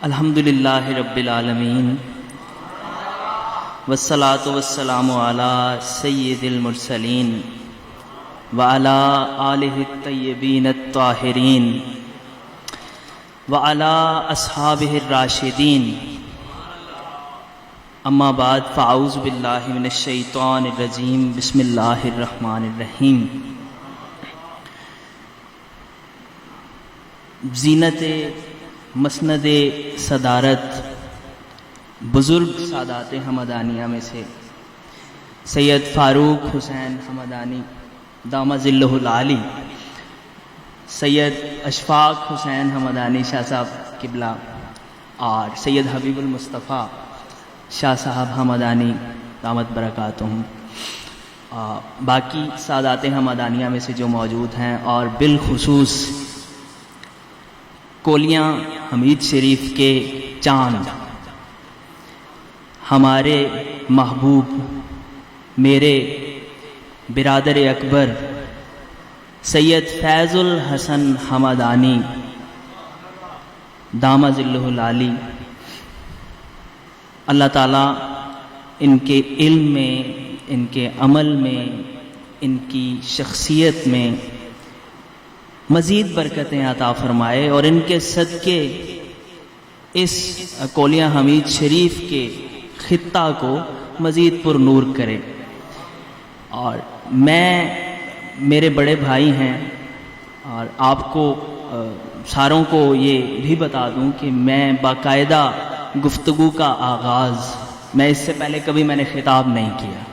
الحمدللہ رب العالمین والصلاة والسلام علی سید المرسلین وعلی آلہ الطیبین الطاہرین وعلی اصحابہ الراشدین اما بعد فاعوذ باللہ من الشیطان الرجیم بسم اللہ الرحمن الرحیم۔ زینت مسند صدارت بزرگ سادات حمدانیہ میں سے سید فاروق حسین حمدانی دامت ظلہ العالی، سید اشفاق حسین حمدانی شاہ صاحب قبلہ اور سید حبیب المصطفیٰ شاہ صاحب حمدانی دامت برکاتہم، باقی سادات حمدانیہ میں سے جو موجود ہیں، اور بالخصوص کولیاں حمید شریف کے چاند ہمارے محبوب میرے برادر اکبر سید فیض الحسن حمدانی دامت ظلہ العالی، اللہ تعالیٰ ان کے علم میں، ان کے عمل میں، ان کی شخصیت میں مزید برکتیں عطا فرمائے، اور ان کے صدقے اس کولیاں حمید شریف کے خطہ کو مزید پر نور کرے۔ اور میرے بڑے بھائی ہیں، اور آپ کو ساروں کو یہ بھی بتا دوں کہ میں باقاعدہ گفتگو کا آغاز میں اس سے پہلے کبھی میں نے خطاب نہیں کیا۔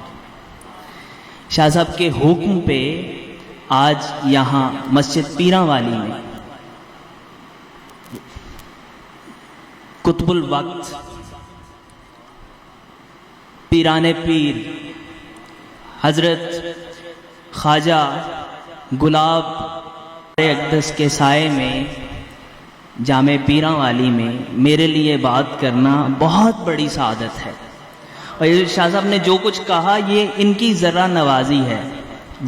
شاہ صاحب کے حکم پہ آج یہاں مسجد پیراں والی میں قطب الوقت پیران پیر حضرت خواجہ گلاب اقدس کے سائے میں جامع پیراں والی میں میرے لیے بات کرنا بہت بڑی سعادت ہے۔ اور یہ شاہ صاحب نے جو کچھ کہا یہ ان کی ذرہ نوازی ہے۔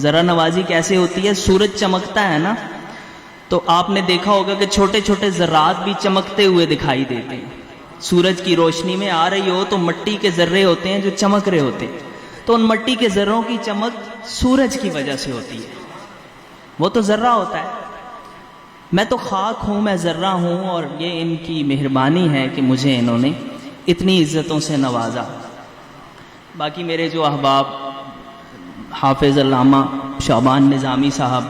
ذرہ نوازی کیسے ہوتی ہے؟ سورج چمکتا ہے نا، تو آپ نے دیکھا ہوگا کہ چھوٹے چھوٹے ذرات بھی چمکتے ہوئے دکھائی دیتے ہیں۔ سورج کی روشنی میں آ رہی ہو تو مٹی کے ذرے ہوتے ہیں جو چمک رہے ہوتے ہیں، تو ان مٹی کے ذروں کی چمک سورج کی وجہ سے ہوتی ہے، وہ تو ذرہ ہوتا ہے۔ میں تو خاک ہوں، میں ذرہ ہوں، اور یہ ان کی مہربانی ہے کہ مجھے انہوں نے اتنی عزتوں سے نوازا۔ باقی میرے جو احباب حافظ علامہ شعبان نظامی صاحب،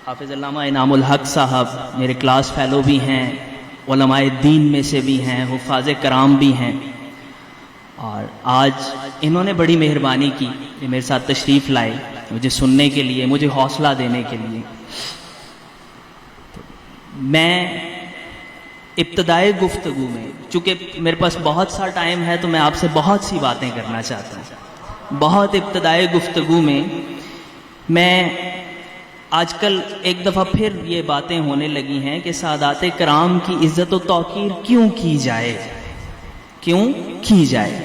حافظ علامہ انعام الحق صاحب میرے کلاس فیلو بھی ہیں، علماء دین میں سے بھی ہیں، حفاظ کرام بھی ہیں، اور آج انہوں نے بڑی مہربانی کی کہ میرے ساتھ تشریف لائے مجھے سننے کے لیے، مجھے حوصلہ دینے کے لیے۔ میں ابتدائی گفتگو میں، چونکہ میرے پاس بہت سا ٹائم ہے تو میں آپ سے بہت سی باتیں کرنا چاہتا ہوں، بہت ابتدائی گفتگو میں آج کل ایک دفعہ پھر یہ باتیں ہونے لگی ہیں کہ سادات کرام کی عزت و توقیر کیوں کی جائے،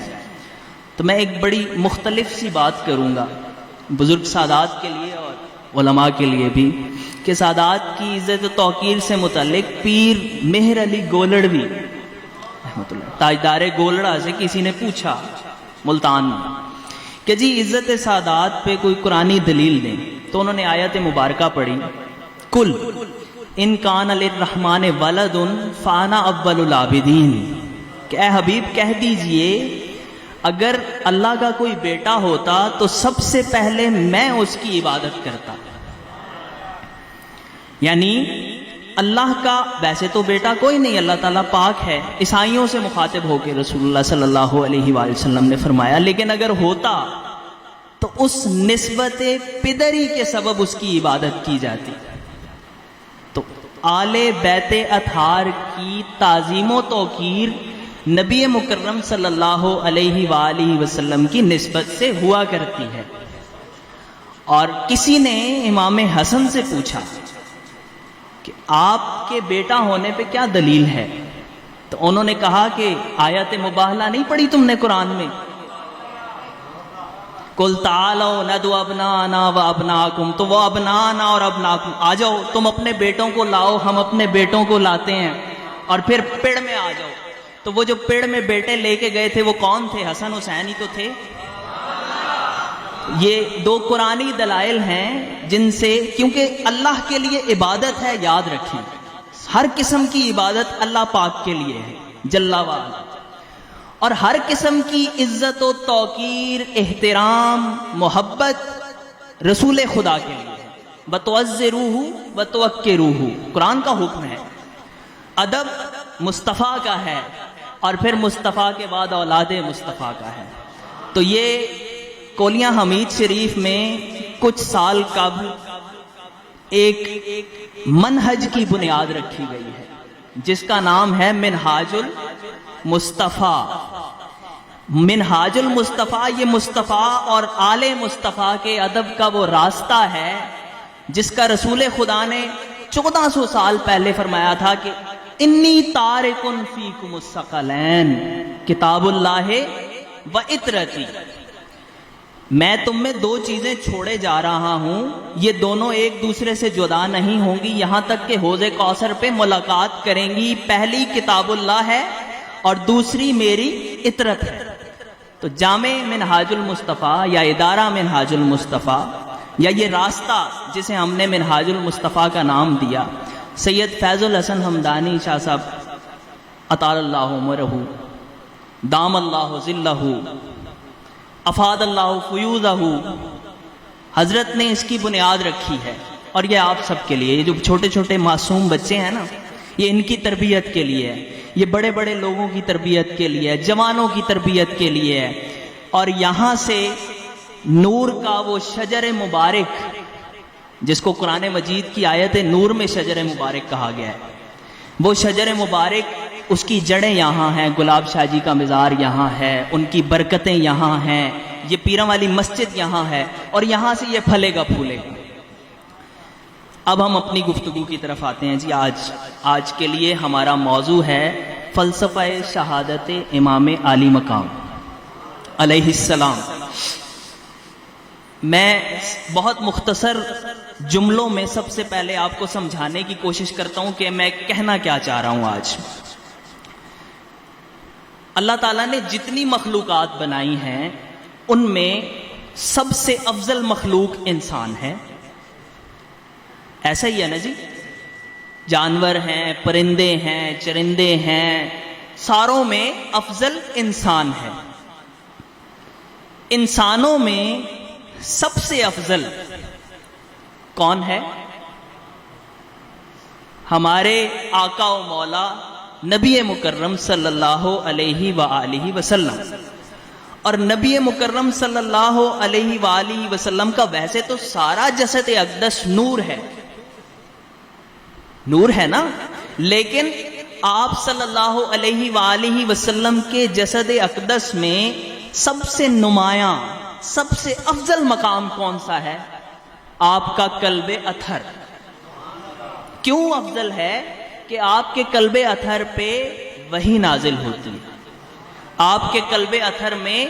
تو میں ایک بڑی مختلف سی بات کروں گا بزرگ سادات کے لیے اور علماء کے لیے بھی، کہ سادات کی عزت و توقیر سے متعلق پیر مہر علی گولڑوی رحمۃ اللہ تاجدار گولڑا سے کسی نے پوچھا ملتان میں کہ جی عزت سادات پہ کوئی قرآنی دلیل دیں، تو انہوں نے آیت مبارکہ پڑھی، کل ان کان للرحمن ولد فانا اول العابدین، کہ اے حبیب کہہ دیجئے اگر اللہ کا کوئی بیٹا ہوتا تو سب سے پہلے میں اس کی عبادت کرتا۔ یعنی اللہ کا ویسے تو بیٹا کوئی نہیں، اللہ تعالیٰ پاک ہے، عیسائیوں سے مخاطب ہو کے رسول اللہ صلی اللہ علیہ وآلہ وسلم نے فرمایا، لیکن اگر ہوتا تو اس نسبت پدری کے سبب اس کی عبادت کی جاتی۔ تو آل بیت اطہار کی تعظیم و توقیر نبی مکرم صلی اللہ علیہ وآلہ وسلم کی نسبت سے ہوا کرتی ہے۔ اور کسی نے امام حسن سے پوچھا کہ آپ کے بیٹا ہونے پہ کیا دلیل ہے، تو انہوں نے کہا کہ آیت مباہلہ نہیں پڑھی تم نے قرآن میں، قل تعالوا ندعو ابناءنا وابناءکم، تو وہ ابناءنا اور ابناءکم آ جاؤ، تم اپنے بیٹوں کو لاؤ، ہم اپنے بیٹوں کو لاتے ہیں، اور پھر پیڑ میں آ جاؤ. تو وہ جو پیڑ میں بیٹے لے کے گئے تھے وہ کون تھے؟ حسن حسین ہی تو تھے. یہ دو قرآنی دلائل ہیں جن سے، کیونکہ اللہ کے لیے عبادت ہے، یاد رکھیں ہر قسم کی عبادت اللہ پاک کے لیے ہے جل وعلا، اور ہر قسم کی عزت و توقیر، احترام، محبت رسول خدا کے لیے ہے. وَتُعَزِّرُوهُ وَتُوَقِّرُوهُ قرآن کا حکم ہے. ادب مصطفیٰ کا ہے، اور پھر مصطفیٰ کے بعد اولاد مصطفیٰ کا ہے. تو یہ کولیاں حمید شریف میں کچھ سال قبل ایک منہج کی بنیاد رکھی گئی ہے جس کا نام ہے منہاج المصطفیٰ. منہاج المصطفیٰ یہ مصطفیٰ اور آل مصطفیٰ کے ادب کا وہ راستہ ہے جس کا رسول خدا نے 1400 سال پہلے فرمایا تھا کہ انی تارکن فیکم الثقلین کتاب اللہ و اطرتی، میں تم میں دو چیزیں چھوڑے جا رہا ہوں، یہ دونوں ایک دوسرے سے جدا نہیں ہوں گی یہاں تک کہ حوض کوثر پہ ملاقات کریں گی. پہلی کتاب اللہ ہے اور دوسری میری اطرت ہے. تو جامع منہاج المصطفیٰ یا ادارہ منہاج المصطفیٰ یا یہ راستہ جسے ہم نے منہاج المصطفیٰ کا نام دیا، سید فیض الحسن حمدانی شاہ صاحب اطال اللہ عمرہ دام اللہ ظلہ افاد اللہ فیوضہ، حضرت نے اس کی بنیاد رکھی ہے. اور یہ آپ سب کے لیے، یہ جو چھوٹے چھوٹے معصوم بچے ہیں نا، یہ ان کی تربیت کے لیے ہے، یہ بڑے بڑے لوگوں کی تربیت کے لیے ہے، جوانوں کی تربیت کے لیے ہے. اور یہاں سے نور کا وہ شجر مبارک جس کو قرآن مجید کی آیت نور میں شجر مبارک کہا گیا ہے، وہ شجر مبارک اس کی جڑیں یہاں ہیں، گلاب شاہ جی کا مزار یہاں ہے، ان کی برکتیں یہاں ہیں، یہ پیراں والی مسجد یہاں ہے، اور یہاں سے یہ پھلے گا پھولے گا. اب ہم اپنی گفتگو کی طرف آتے ہیں. جی آج کے لیے ہمارا موضوع ہے فلسفہ شہادت امام عالی مقام علیہ السلام. میں بہت مختصر جملوں میں سب سے پہلے آپ کو سمجھانے کی کوشش کرتا ہوں کہ میں کہنا کیا چاہ رہا ہوں. آج اللہ تعالیٰ نے جتنی مخلوقات بنائی ہیں ان میں سب سے افضل مخلوق انسان ہے. ایسا ہی ہے نا جی؟ جانور ہیں، پرندے ہیں، چرندے ہیں، ساروں میں افضل انسان ہے. انسانوں میں سب سے افضل کون ہے؟ ہمارے آقا و مولا نبی مکرم صلی اللہ علیہ وآلہ وسلم. اور نبی مکرم صلی اللہ علیہ وآلہ وسلم کا ویسے تو سارا جسد اقدس نور ہے، نور ہے نا، لیکن آپ صلی اللہ علیہ وآلہ وسلم کے جسد اقدس میں سب سے نمایاں، سب سے افضل مقام کون سا ہے؟ آپ کا قلب اطہر. کیوں افضل ہے؟ کہ آپ کے قلب اطہر پہ وحی نازل ہوتی ہے. آپ کے قلب اطہر میں،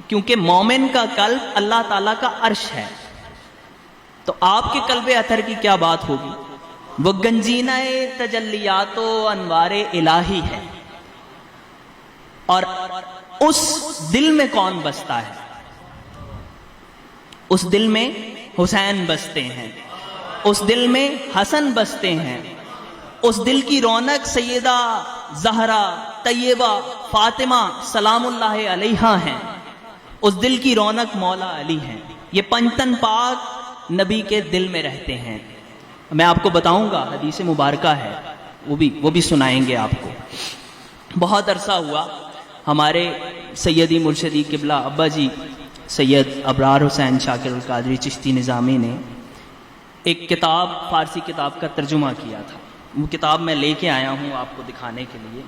کیونکہ مومن کا قلب اللہ تعالیٰ کا عرش ہے، تو آپ کے قلب اطہر کی کیا بات ہوگی؟ وہ گنجینہ تجلیات و انوار الہی ہے. اور اس دل میں کون بستا ہے؟ اس دل میں حسین بستے ہیں، اس دل میں حسن بستے ہیں، اس دل کی رونق سیدہ زہرا، طیبہ، فاطمہ سلام اللہ علیہا ہیں، اس دل کی رونق مولا علی ہیں. یہ پنجتن پاک نبی کے دل میں رہتے ہیں. میں آپ کو بتاؤں گا، حدیث مبارکہ ہے، وہ بھی سنائیں گے آپ کو. بہت عرصہ ہوا ہمارے سیدی مرشدی قبلہ ابا جی سید ابرار حسین شاکر القادری چشتی نظامی نے ایک کتاب، فارسی کتاب کا ترجمہ کیا تھا. وہ کتاب میں لے کے آیا ہوں آپ کو دکھانے کے لیے.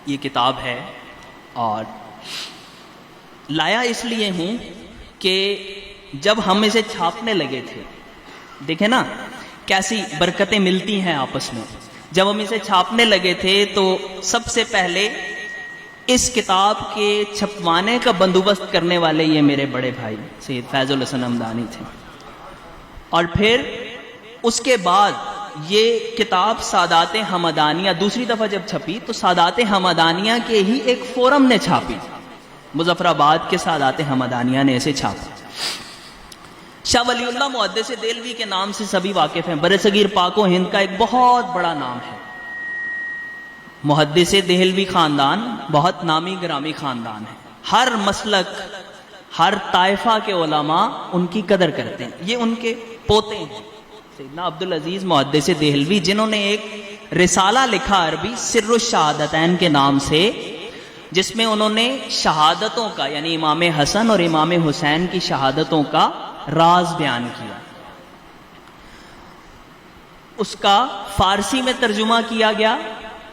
یہ کتاب ہے، اور لایا اس لیے ہوں کہ جب ہم اسے چھاپنے لگے تھے، دیکھیں نا کیسی برکتیں ملتی ہیں آپس میں. جب ہم اسے چھاپنے لگے تھے تو سب سے پہلے اس کتاب کے چھپوانے کا بندوبست کرنے والے یہ میرے بڑے بھائی سید فیض الحسن حمدانی تھے. اور پھر اس کے بعد یہ کتاب سادات ہمدانیہ دوسری دفعہ جب چھپی تو سادات ہمدانیہ کے ہی ایک فورم نے چھاپی، مظفر آباد کے سادات ہمدانیہ نے اسے چھاپا۔ شاہ ولی اللہ محدث دہلوی کے نام سے سبھی واقف ہیں، برصغیر پاک و ہند کا ایک بہت بڑا نام ہے۔ محدث دہلوی خاندان بہت نامی گرامی خاندان ہے، ہر مسلک ہر طائفہ کے علماء ان کی قدر کرتے ہیں۔ یہ ان کے پوتے ہیں سیدنا عبدالعزیز محدث دہلوی، جنہوں نے ایک رسالہ لکھا عربی سر الشہادتین کے نام سے، جس میں انہوں نے شہادتوں کا یعنی امام حسن اور امام حسین کی شہادتوں کا راز بیان کیا۔ اس کا فارسی میں ترجمہ کیا گیا،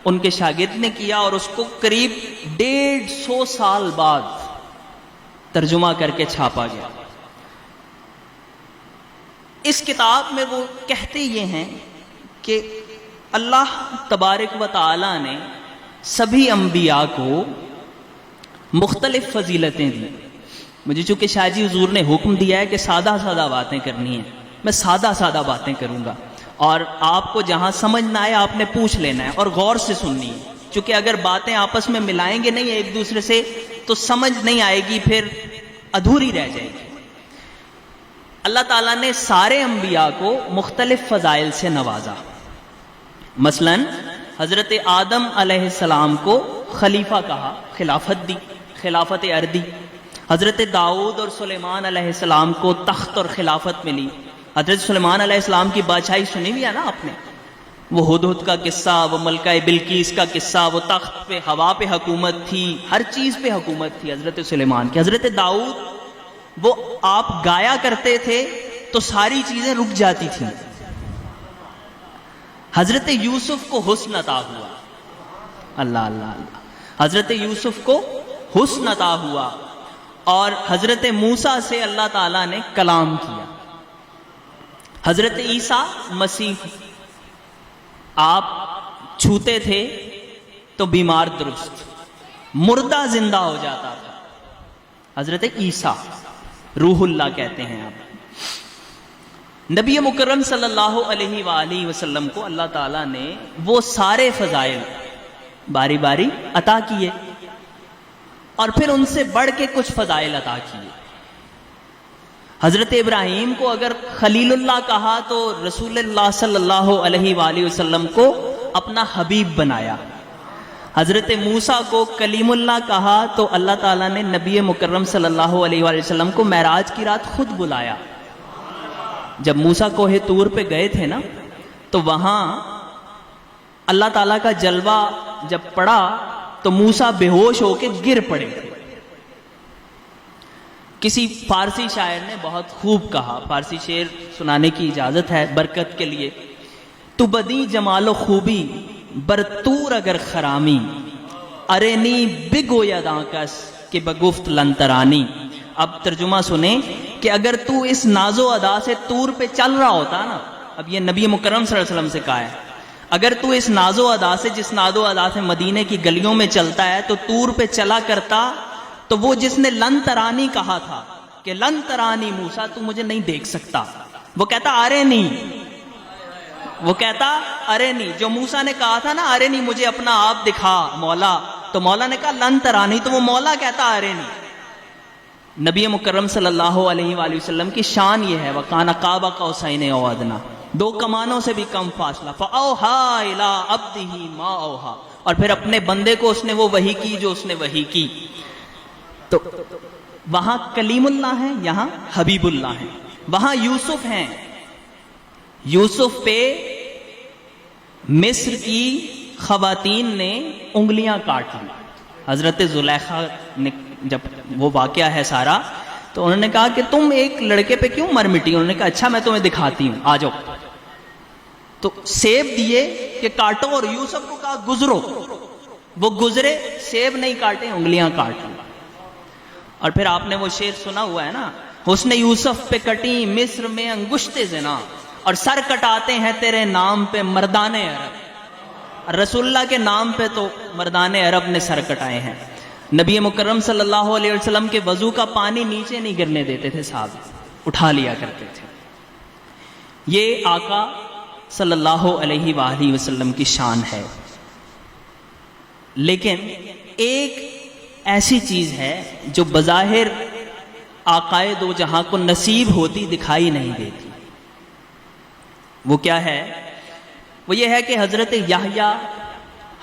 ان کے شاگرد نے کیا، اور اس کو قریب 150 سال بعد ترجمہ کر کے چھاپا گیا۔ اس کتاب میں وہ کہتے یہ ہیں کہ اللہ تبارک و تعالی نے سبھی انبیاء کو مختلف فضیلتیں دی۔ مجھے چونکہ شاہ جی حضور نے حکم دیا ہے کہ سادہ سادہ باتیں کرنی ہیں، میں سادہ سادہ باتیں کروں گا، اور آپ کو جہاں سمجھ نہ آئے آپ نے پوچھ لینا ہے اور غور سے سننی ہے، چونکہ اگر باتیں آپس میں ملائیں گے نہیں ایک دوسرے سے تو سمجھ نہیں آئے گی، پھر ادھوری رہ جائے گی۔ اللہ تعالیٰ نے سارے انبیاء کو مختلف فضائل سے نوازا۔ مثلا حضرت آدم علیہ السلام کو خلیفہ کہا، خلافت دی، خلافت ارضی۔ حضرت داؤد اور سلیمان علیہ السلام کو تخت اور خلافت ملی۔ حضرت سلیمان علیہ السلام کی بادشاہی سنی بھی ہے نا آپ نے، وہ ہدہد کا قصہ، وہ ملکہ بلقیس کا قصہ، وہ تخت پہ ہوا پہ حکومت تھی، ہر چیز پہ حکومت تھی حضرت سلیمان کی۔ حضرت داؤد وہ آپ گایا کرتے تھے تو ساری چیزیں رک جاتی تھیں۔ حضرت یوسف کو حسن عطا ہوا، اللہ اللہ اللہ، حضرت یوسف کو حسن عطا ہوا، اور حضرت موسیٰ سے اللہ تعالیٰ نے کلام کیا۔ حضرت عیسیٰ مسیح آپ چھوتے تھے تو بیمار درست، مردہ زندہ ہو جاتا تھا۔ حضرت عیسیٰ روح اللہ کہتے ہیں آپ۔ نبی مکرم صلی اللہ علیہ وآلہ وسلم کو اللہ تعالیٰ نے وہ سارے فضائل باری باری عطا کیے، اور پھر ان سے بڑھ کے کچھ فضائل عطا کیے۔ حضرت ابراہیم کو اگر خلیل اللہ کہا تو رسول اللہ صلی اللہ علیہ وآلہ وسلم کو اپنا حبیب بنایا۔ حضرت موسیٰ کو کلیم اللہ کہا تو اللہ تعالیٰ نے نبی مکرم صلی اللہ علیہ وآلہ وسلم کو معراج کی رات خود بلایا۔ جب موسیٰ کوہ طور پہ گئے تھے نا تو وہاں اللہ تعالیٰ کا جلوہ جب پڑا تو موسیٰ بے ہوش ہو کے گر پڑے تھے۔ کسی فارسی شاعر نے بہت خوب کہا، فارسی شعر سنانے کی اجازت ہے برکت کے لیے۔ تو بدی جمال و خوبی برطور اگر خرامی، ارینی بگوید آنکس کہ بگفت لنترانی۔ اب ترجمہ سنیں کہ اگر تو اس ناز و ادا سے طور پہ چل رہا ہوتا نا، اب یہ نبی مکرم صلی اللہ علیہ وسلم سے کہا ہے، اگر تو اس ناز و ادا سے، جس ناز و ادا سے مدینے کی گلیوں میں چلتا ہے، تو طور پہ چلا کرتا تو وہ جس نے لن ترانی کہا تھا کہ لن ترانی موسیٰ تو مجھے نہیں دیکھ سکتا، وہ کہتا ارے نہیں، وہ کہتا ارے نہیں۔ جو موسیٰ نے کہا تھا نا ارے نہیں مجھے اپنا آپ دکھا مولا، تو مولا نے کہا لن ترانی، تو وہ مولا کہتا ارے نہیں۔ نبی مکرم صلی اللہ علیہ وآلہ وسلم کی شان یہ ہے وَقَانَ قَابَ قَوْسَيْنِ أَوْ أَدْنَىٰ، دو کمانوں سے بھی کم فاصلہ، فَأَوْحَىٰ إِلَىٰ عَبْدِهِ مَا أَوْحَىٰ، اور پھر اپنے بندے کو اس نے وہ وحی کی جو اس نے وحی کی۔ تو وہاں کلیم اللہ ہیں، یہاں حبیب اللہ ہیں، وہاں یوسف ہیں، یوسف پہ مصر کی خواتین نے انگلیاں کاٹ لی۔ حضرت زلیخا نے جب وہ واقعہ ہے سارا تو انہوں نے کہا کہ تم ایک لڑکے پہ کیوں مر مٹی؟ انہوں نے کہا اچھا میں تمہیں دکھاتی ہوں، آ جاؤ۔ تو سیب دیے کہ کاٹو، اور یوسف کو کہا گزرو، وہ گزرے، سیب نہیں کاٹے، انگلیاں کاٹ لی۔ اور پھر آپ نے وہ شعر سنا ہوا ہے نا، حسن یوسف پہ کٹی مصر میں انگشت زنا، اور سر کٹاتے ہیں تیرے نام پہ مردان عرب۔ رسول اللہ کے نام پہ تو مردان عرب نے سر کٹائے ہیں۔ نبی مکرم صلی اللہ علیہ وسلم کے وضو کا پانی نیچے نہیں گرنے دیتے تھے صاحب، اٹھا لیا کرتے تھے۔ یہ آقا صلی اللہ علیہ وآلہ وسلم کی شان ہے، لیکن ایک ایسی چیز ہے جو بظاہر آقائے دو جہاں کو نصیب ہوتی دکھائی نہیں دیتی۔ وہ کیا ہے؟ وہ یہ ہے کہ حضرت یحییٰ،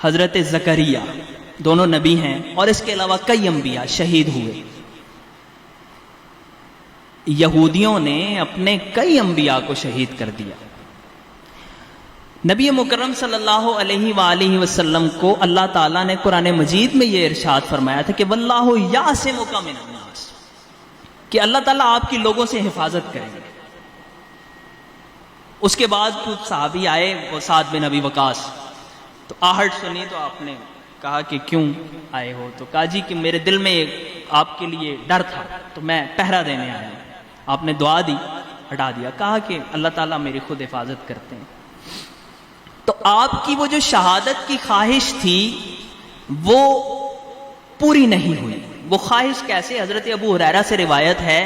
حضرت زکریا دونوں نبی ہیں، اور اس کے علاوہ کئی انبیاء شہید ہوئے۔ یہودیوں نے اپنے کئی انبیاء کو شہید کر دیا۔ نبی مکرم صلی اللہ علیہ وآلہ وسلم کو اللہ تعالیٰ نے قرآن مجید میں یہ ارشاد فرمایا تھا کہ واللہ یعصمک من الناس، کہ اللہ تعالیٰ آپ کی لوگوں سے حفاظت کریں گے۔ اس کے بعد کچھ صحابی آئے، وہ سعد بن ابی وقاص، تو آہٹ سنی تو آپ نے کہا کہ کیوں آئے ہو؟ تو کہا جی کہ میرے دل میں آپ کے لیے ڈر تھا تو میں پہرا دینے آیا ہوں۔ آپ نے دعا دی، ہٹا دیا، کہا کہ اللہ تعالیٰ میری خود حفاظت کرتے ہیں۔ تو آپ کی وہ جو شہادت کی خواہش تھی وہ پوری نہیں ہوئی۔ وہ خواہش کیسے؟ حضرت ابو ہریرہ سے روایت ہے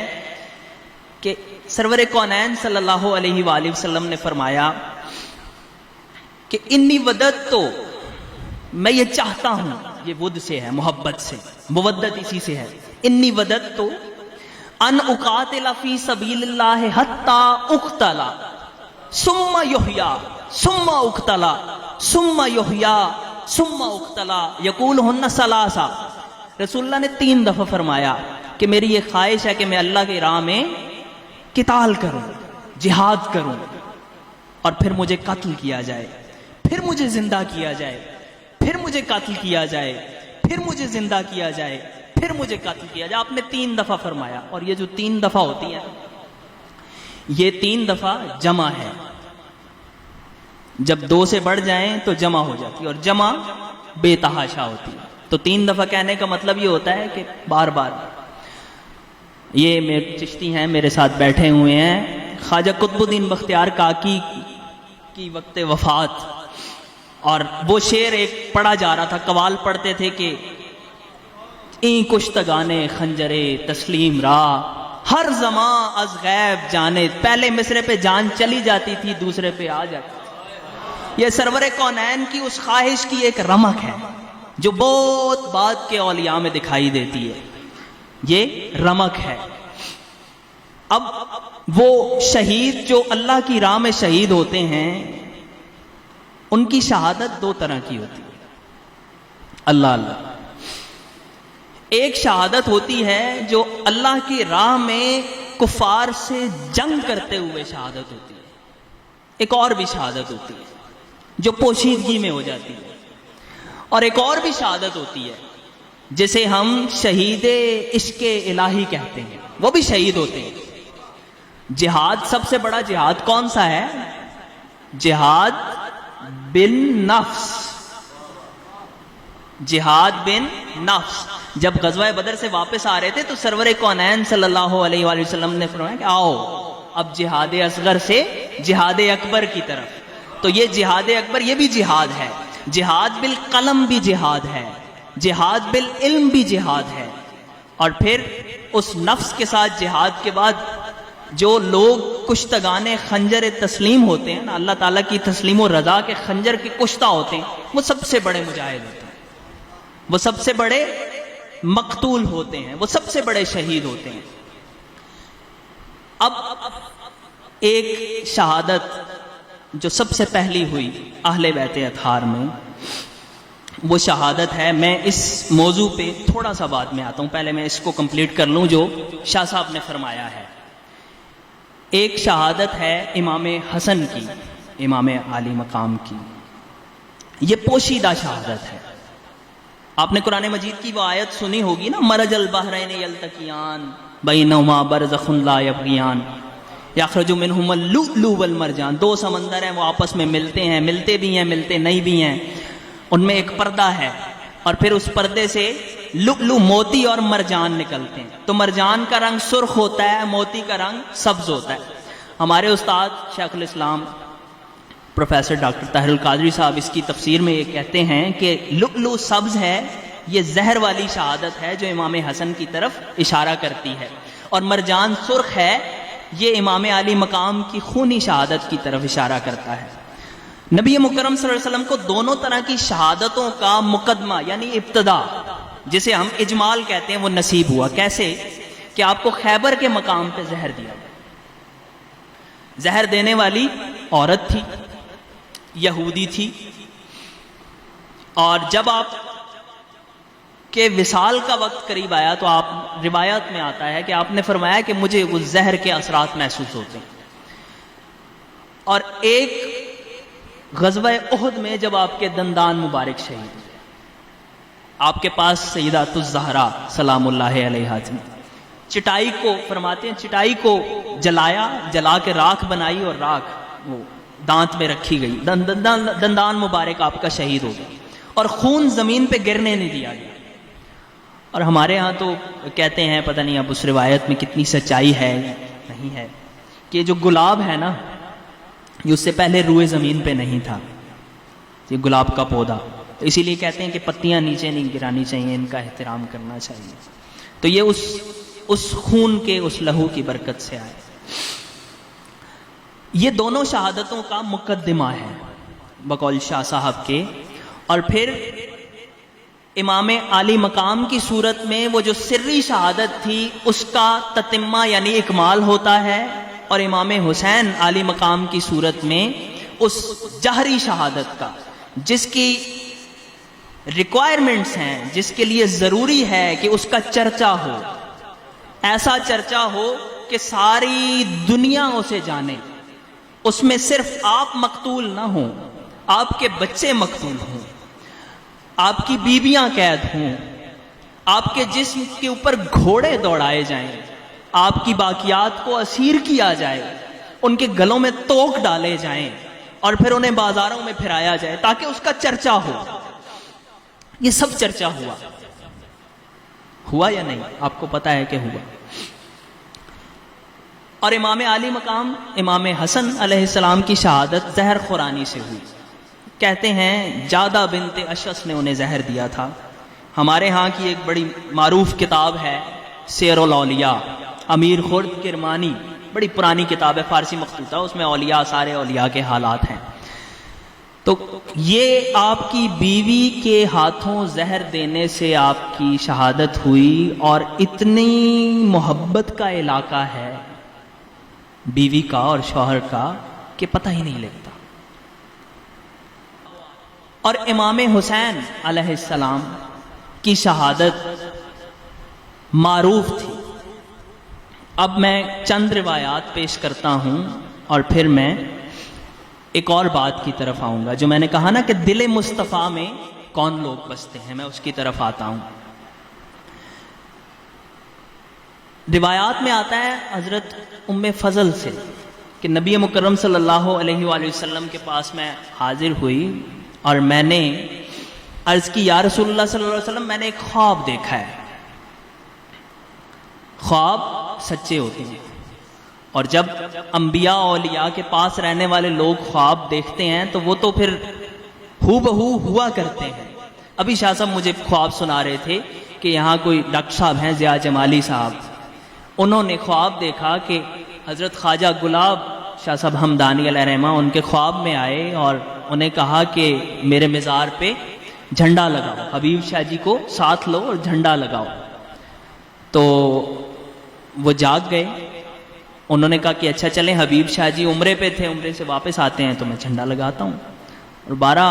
کہ سرور کونین صلی اللہ علیہ وآلہ وسلم نے فرمایا کہ انی وددت، تو میں یہ چاہتا ہوں، یہ ود سے ہے، محبت سے، مودت اسی سے ہے، انی وددت ان اقاتل فی سبیل اللہ حتی اقتل ثم یحییٰ ثم اقتل ثم یحییٰ ثم اقتل یقولہن ثلاثا۔ رسول اللہ نے 3 دفعہ فرمایا کہ میری یہ خواہش ہے کہ میں اللہ کی راہ میں قتال کروں، جہاد کروں، اور پھر مجھے قتل کیا جائے، پھر مجھے زندہ کیا جائے، پھر مجھے قتل کیا جائے، پھر مجھے زندہ کیا جائے، پھر مجھے قتل کیا جائے۔ آپ نے 3 دفعہ فرمایا، اور یہ جو 3 دفعہ ہوتی ہیں یہ 3 دفعہ جمع ہے۔ جب 2 سے بڑھ جائیں تو جمع ہو جاتی ہے، اور جمع بے تحاشا ہوتی ہے۔ تو 3 دفعہ کہنے کا مطلب یہ ہوتا ہے کہ بار بار۔ یہ میرے چشتی ہیں، میرے ساتھ بیٹھے ہوئے ہیں، خواجہ قطب الدین بختیار کاکی کی وقت وفات، اور وہ شعر ایک پڑھا جا رہا تھا، قوال پڑھتے تھے کہ این کشتگانے خنجرے تسلیم را ہر زماں از غیب جانے۔ پہلے مصرے پہ جان چلی جاتی تھی، دوسرے پہ آ جاتی تھی۔ یہ سرور کونین کی اس خواہش کی ایک رمق ہے جو بہت بعد کے اولیاء میں دکھائی دیتی ہے، یہ رمق ہے۔ اب وہ شہید جو اللہ کی راہ میں شہید ہوتے ہیں، ان کی شہادت 2 طرح کی ہوتی ہے۔ اللہ اللہ، ایک شہادت ہوتی ہے جو اللہ کی راہ میں کفار سے جنگ کرتے ہوئے شہادت ہوتی ہے، ایک اور بھی شہادت ہوتی ہے جو پوشیدگی میں ہو جاتی ہے، اور ایک اور بھی شہادت ہوتی ہے جسے ہم شہید عشق الہی کہتے ہیں، وہ بھی شہید ہوتے ہیں۔ جہاد، سب سے بڑا جہاد کون سا ہے؟ جہاد بن نفس، جہاد بن نفس۔ جب غزوہ بدر سے واپس آ رہے تھے تو سرور کونین صلی اللہ علیہ وآلہ وسلم نے فرمایا کہ آؤ اب جہاد اصغر سے جہاد اکبر کی طرف۔ تو یہ جہاد اکبر یہ بھی جہاد ہے، جہاد بالقلم بھی جہاد ہے، جہاد بالعلم بھی جہاد ہے۔ اور پھر اس نفس کے ساتھ جہاد کے بعد جو لوگ کشتگان خنجر تسلیم ہوتے ہیں نا، اللہ تعالیٰ کی تسلیم و رضا کے خنجر کے کشتہ ہوتے ہیں، وہ سب سے بڑے مجاہد ہوتے ہیں، وہ سب سے بڑے مقتول ہوتے ہیں، وہ سب سے بڑے شہید ہوتے ہیں۔ اب ایک شہادت جو سب سے پہلی ہوئی اہل بیت اطہار میں، وہ شہادت ہے، میں اس موضوع پہ تھوڑا سا بعد میں آتا ہوں، پہلے میں اس کو کمپلیٹ کر لوں جو شاہ صاحب نے فرمایا ہے۔ ایک شہادت ہے امام حسن کی، امام عالی مقام کی، یہ پوشیدہ شہادت ہے۔ آپ نے قرآن مجید کی وہ آیت سنی ہوگی نا، مرج البحرین یلتقیان بینہما برزخ لا یبغیان یخرج منہما اللؤلؤ والمرجان۔ 2 سمندر ہیں، وہ آپس میں ملتے ہیں، ملتے بھی ہیں، ملتے نہیں بھی ہیں، ان میں ایک پردہ ہے، اور پھر اس پردے سے لؤلؤ موتی اور مرجان نکلتے ہیں۔ تو مرجان کا رنگ سرخ ہوتا ہے، موتی کا رنگ سبز ہوتا ہے۔ ہمارے استاد شیخ الاسلام پروفیسر ڈاکٹر طاہر القادری صاحب اس کی تفسیر میں یہ کہتے ہیں کہ لؤلؤ سبز ہے، یہ زہر والی شہادت ہے جو امام حسن کی طرف اشارہ کرتی ہے، اور مرجان سرخ ہے، یہ امام علی مقام کی خونی شہادت کی طرف اشارہ کرتا ہے۔ نبی مکرم صلی اللہ علیہ وسلم کو دونوں طرح کی شہادتوں کا مقدمہ یعنی ابتدا، جسے ہم اجمال کہتے ہیں، وہ نصیب ہوا۔ کیسے؟ کہ آپ کو خیبر کے مقام پہ زہر دیا گیا۔ زہر دینے والی عورت تھی، یہودی تھی، اور جب آپ کے وصال کا وقت قریب آیا تو آپ، روایات میں آتا ہے کہ آپ نے فرمایا کہ مجھے وہ زہر کے اثرات محسوس ہوتے ہیں۔ اور ایک غزوہ احد میں جب آپ کے دندان مبارک شہید ہوئے، آپ کے پاس سیدات الزہرا سلام اللہ علیہا تھی، چٹائی کو فرماتے ہیں چٹائی کو جلایا، جلا کے راکھ بنائی اور راکھ وہ دانت میں رکھی گئی، دندان مبارک آپ کا شہید ہو گیا، اور خون زمین پہ گرنے نہیں دیا گیا۔ اور ہمارے ہاں تو کہتے ہیں، پتہ نہیں اب اس روایت میں کتنی سچائی ہے نہیں ہے، کہ جو گلاب ہے نا، یہ اس سے پہلے روئے زمین پہ نہیں تھا، یہ گلاب کا پودا، تو اسی لیے کہتے ہیں کہ پتیاں نیچے نہیں گرانی چاہیے، ان کا احترام کرنا چاہیے۔ تو یہ اس خون کے، اس لہو کی برکت سے آئے۔ یہ دونوں شہادتوں کا مقدمہ ہے بقول شاہ صاحب کے۔ اور پھر امام عالی مقام کی صورت میں وہ جو سری شہادت تھی اس کا تتمہ یعنی اکمال ہوتا ہے، اور امام حسین عالی مقام کی صورت میں اس جہری شہادت کا، جس کی ریکوائرمنٹس ہیں، جس کے لیے ضروری ہے کہ اس کا چرچا ہو، ایسا چرچا ہو کہ ساری دنیا اسے جانے، اس میں صرف آپ مقتول نہ ہوں، آپ کے بچے مقتول ہوں، آپ کی بیویاں قید ہوں، آپ کے جسم کے اوپر گھوڑے دوڑائے جائیں، آپ کی باقیات کو اسیر کیا جائے، ان کے گلوں میں توک ڈالے جائیں، اور پھر انہیں بازاروں میں پھرایا جائے تاکہ اس کا چرچا ہو۔ یہ سب چرچا ہوا یا نہیں؟ آپ کو پتا ہے کہ ہوا۔ اور امام عالی مقام امام حسن علیہ السلام کی شہادت زہر خورانی سے ہوئی۔ کہتے ہیں جادہ بنت اشعث نے انہیں زہر دیا تھا۔ ہمارے ہاں کی ایک بڑی معروف کتاب ہے سیر الاولیاء، امیر خرد کرمانی، بڑی پرانی کتاب ہے، فارسی مخطوطہ، اس میں اولیاء، سارے اولیاء کے حالات ہیں۔ تو یہ آپ کی بیوی کے ہاتھوں زہر دینے سے آپ کی شہادت ہوئی، اور اتنی محبت کا علاقہ ہے بیوی کا اور شوہر کا کہ پتہ ہی نہیں لگتا۔ اور امام حسین علیہ السلام کی شہادت معروف تھی۔ اب میں چند روایات پیش کرتا ہوں اور پھر میں ایک اور بات کی طرف آؤں گا، جو میں نے کہا نا کہ دل مصطفیٰ میں کون لوگ بستے ہیں، میں اس کی طرف آتا ہوں۔ روایات میں آتا ہے حضرت ام فضل سے کہ نبی مکرم صلی اللہ علیہ وآلہ وسلم کے پاس میں حاضر ہوئی اور میں نے عرض کی، یا رسول اللہ صلی اللہ علیہ وسلم، میں نے ایک خواب دیکھا ہے۔ خواب سچے ہوتے ہیں، اور جب انبیاء اولیاء کے پاس رہنے والے لوگ خواب دیکھتے ہیں تو وہ تو پھر ہو بہو ہوا کرتے ہیں۔ ابھی شاہ صاحب مجھے خواب سنا رہے تھے کہ یہاں کوئی ڈاکٹر صاحب ہیں ضیاء جمالی صاحب، انہوں نے خواب دیکھا کہ حضرت خواجہ گلاب شاہ صاحب ہمدانی علیہ رحمہ ان کے خواب میں آئے اور انہیں کہا کہ میرے مزار پہ جھنڈا لگاؤ، حبیب شاہ جی کو ساتھ لو اور جھنڈا لگاؤ۔ تو وہ جاگ گئے، انہوں نے کہا کہ اچھا چلیں، حبیب شاہ جی عمرے پہ تھے، عمرے سے واپس آتے ہیں تو میں جھنڈا لگاتا ہوں۔ اور 12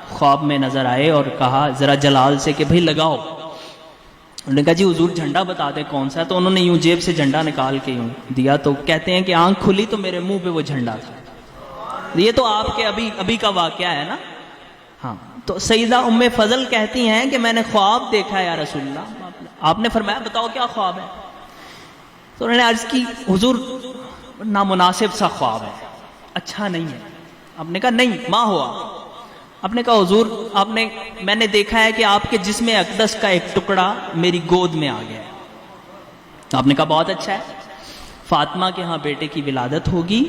خواب میں نظر آئے اور کہا ذرا جلال سے کہ بھئی لگاؤ۔ انہوں نے کہا جی حضور جھنڈا بتا دیں کون سا، تو انہوں نے یوں جیب سے جھنڈا نکال کے یوں دیا، تو کہتے ہیں کہ آنکھ کھلی تو میرے منہ پہ وہ جھنڈا تھا۔ یہ تو آپ کے ابھی کا واقعہ ہے نا۔ ہاں، تو سیدہ ام فضل کہتی ہیں کہ میں نے خواب دیکھا یا رسول اللہ۔ آپ نے فرمایا بتاؤ کیا خواب ہے؟ تو انہوں نے عرض کی حضور نامناسب سا خواب ہے، اچھا نہیں ہے۔ آپ نے کہا نہیں، ما ہوا؟ آپ نے کہا حضور میں نے دیکھا ہے کہ آپ کے جسم اقدس کا ایک ٹکڑا میری گود میں آ گیا ہے۔ آپ نے کہا بہت اچھا ہے، فاطمہ کے ہاں بیٹے کی ولادت ہوگی،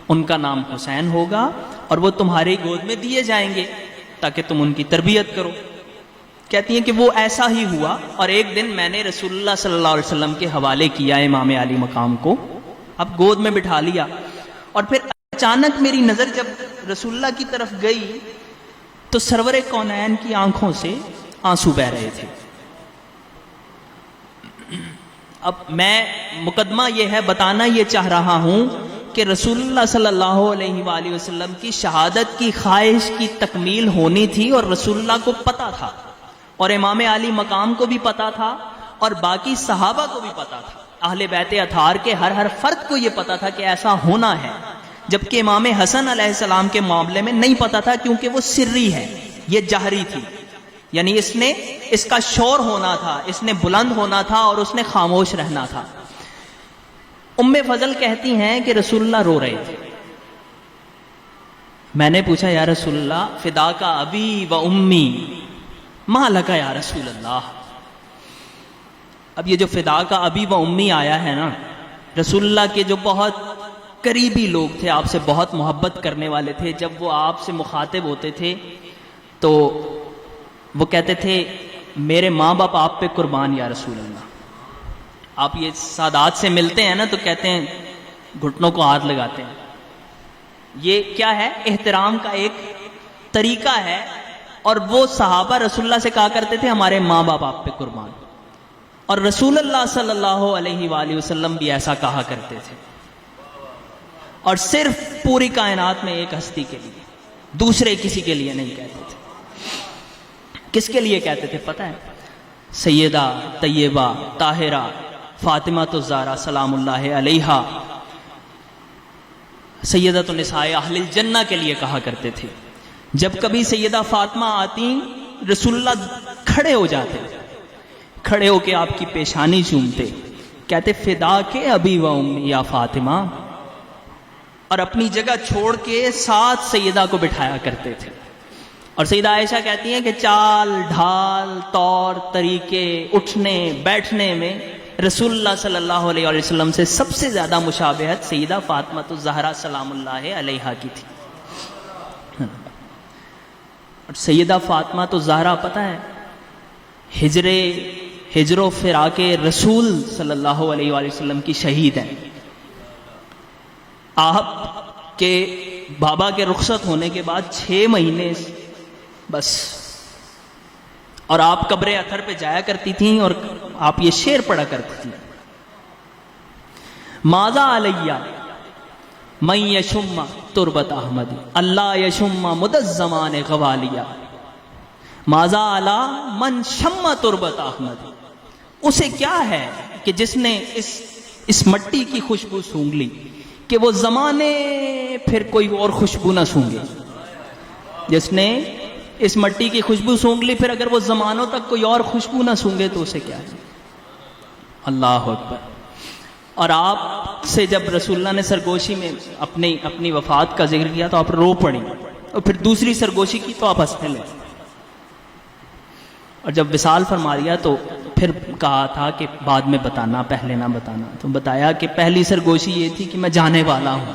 ان کا نام حسین ہوگا، اور وہ تمہاری گود میں دیے جائیں گے تاکہ تم ان کی تربیت کرو۔ کہتی ہیں کہ وہ ایسا ہی ہوا، اور ایک دن میں نے رسول اللہ صلی اللہ علیہ وسلم کے حوالے کیا امام علی مقام کو، اب گود میں بٹھا لیا، اور پھر اچانک میری نظر جب رسول اللہ کی طرف گئی تو سرور کونین کی آنکھوں سے آنسو بہ رہے تھے. اب میں مقدمہ یہ ہے، بتانا یہ چاہ رہا ہوں کہ رسول اللہ صلی اللہ علیہ وآلہ وسلم کی شہادت کی خواہش کی تکمیل ہونی تھی، اور رسول اللہ کو پتا تھا، اور امام علی مقام کو بھی پتا تھا، اور باقی صحابہ کو بھی پتا تھا. اہل بیت اطہار کے ہر فرد کو یہ پتا تھا کہ ایسا ہونا ہے، جبکہ امام حسن علیہ السلام کے معاملے میں نہیں پتا تھا، کیونکہ وہ سری ہے، یہ جہری تھی. یعنی اس کا شور ہونا تھا، اس نے بلند ہونا تھا، اور اس نے خاموش رہنا تھا. ام فضل کہتی ہیں کہ رسول اللہ رو رہے تھے. میں نے پوچھا یا رسول اللہ فدا کا ابی و امی ما لکا یا رسول اللہ. اب یہ جو فدا کا ابی و امی آیا ہے نا، رسول اللہ کے جو بہت قریبی لوگ تھے، آپ سے بہت محبت کرنے والے تھے، جب وہ آپ سے مخاطب ہوتے تھے تو وہ کہتے تھے میرے ماں باپ آپ پہ قربان یا رسول اللہ. آپ یہ سادات سے ملتے ہیں نا تو کہتے ہیں گھٹنوں کو ہاتھ لگاتے ہیں. یہ کیا ہے؟ احترام کا ایک طریقہ ہے. اور وہ صحابہ رسول اللہ سے کہا کرتے تھے ہمارے ماں باپ آپ پہ قربان. اور رسول اللہ صلی اللہ علیہ وآلہ وسلم بھی ایسا کہا کرتے تھے، اور صرف پوری کائنات میں ایک ہستی کے لیے، دوسرے کسی کے لیے نہیں کہتے تھے. کس کے لیے کہتے تھے پتہ ہے؟ سیدہ طیبہ طاہرہ فاطمہ الزہرا سلام اللہ علیہا، سیدۃ النساء اہل الجنہ کے لیے کہا کرتے تھے. جب کبھی سیدہ فاطمہ آتی رسول اللہ کھڑے ہو جاتے، کھڑے ہو کے آپ کی پیشانی چومتے، کہتے فدا کے ابی و امی یا فاطمہ، اور اپنی جگہ چھوڑ کے ساتھ سیدہ کو بٹھایا کرتے تھے. اور سیدہ عائشہ کہتی ہیں کہ چال ڈھال طور طریقے اٹھنے بیٹھنے میں رسول اللہ صلی اللہ علیہ وسلم سے سب سے زیادہ مشابہت سیدہ فاطمہ الزہرا سلام اللہ علیہا کی تھی. اور سیدہ فاطمہ الزہرا پتہ ہے ہجر و فراق رسول صلی اللہ علیہ وسلم کی شہید ہیں. آپ کے بابا کے رخصت ہونے کے بعد 6 مہینے بس، اور آپ قبر اطہر پہ جایا کرتی تھیں اور آپ یہ شعر پڑھا کرتی تھیں، ماذا علیہ من یشم تربت احمدی اللہ یشم مد الزمان غوالیہ، ماذا علی من شم تربت احمدی. اسے کیا ہے کہ جس نے اس مٹی کی خوشبو سونگھ لی کہ وہ زمانے پھر کوئی اور خوشبو نہ سونگے. جس نے اس مٹی کی خوشبو سونگھ لی، پھر اگر وہ زمانوں تک کوئی اور خوشبو نہ سونگے تو اسے کیا ہے. اللہ اکبر. اور آپ سے جب رسول اللہ نے سرگوشی میں اپنی وفات کا ذکر کیا تو آپ رو پڑی، اور پھر دوسری سرگوشی کی تو آپ ہنسنے لگے. اور جب وصال فرما دیا تو پھر کہا تھا کہ بعد میں بتانا، پہلے نہ بتانا. تو بتایا کہ پہلی سرگوشی یہ تھی کہ میں جانے والا ہوں،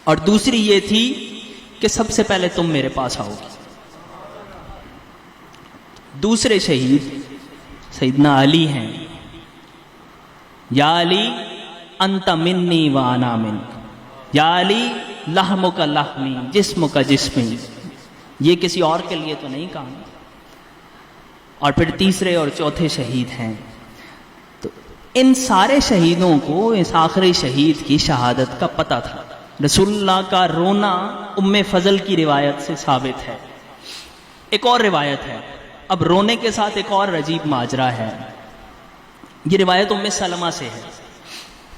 اور دوسری یہ تھی کہ سب سے پہلے تم میرے پاس آؤ گی. دوسرے شہید سیدنا علی ہیں. یا علی انت منی و انا منک، یا علی لحمک لحمی جسمک جسمی. یہ کسی اور کے لیے تو نہیں کہا. اور پھر تیسرے اور چوتھے شہید ہیں. تو ان سارے شہیدوں کو اس آخری شہید کی شہادت کا پتہ تھا. رسول اللہ کا رونا ام فضل کی روایت سے ثابت ہے. ایک اور روایت ہے، اب رونے کے ساتھ ایک اور عجیب ماجرا ہے. یہ روایت ام سلمہ سے ہے،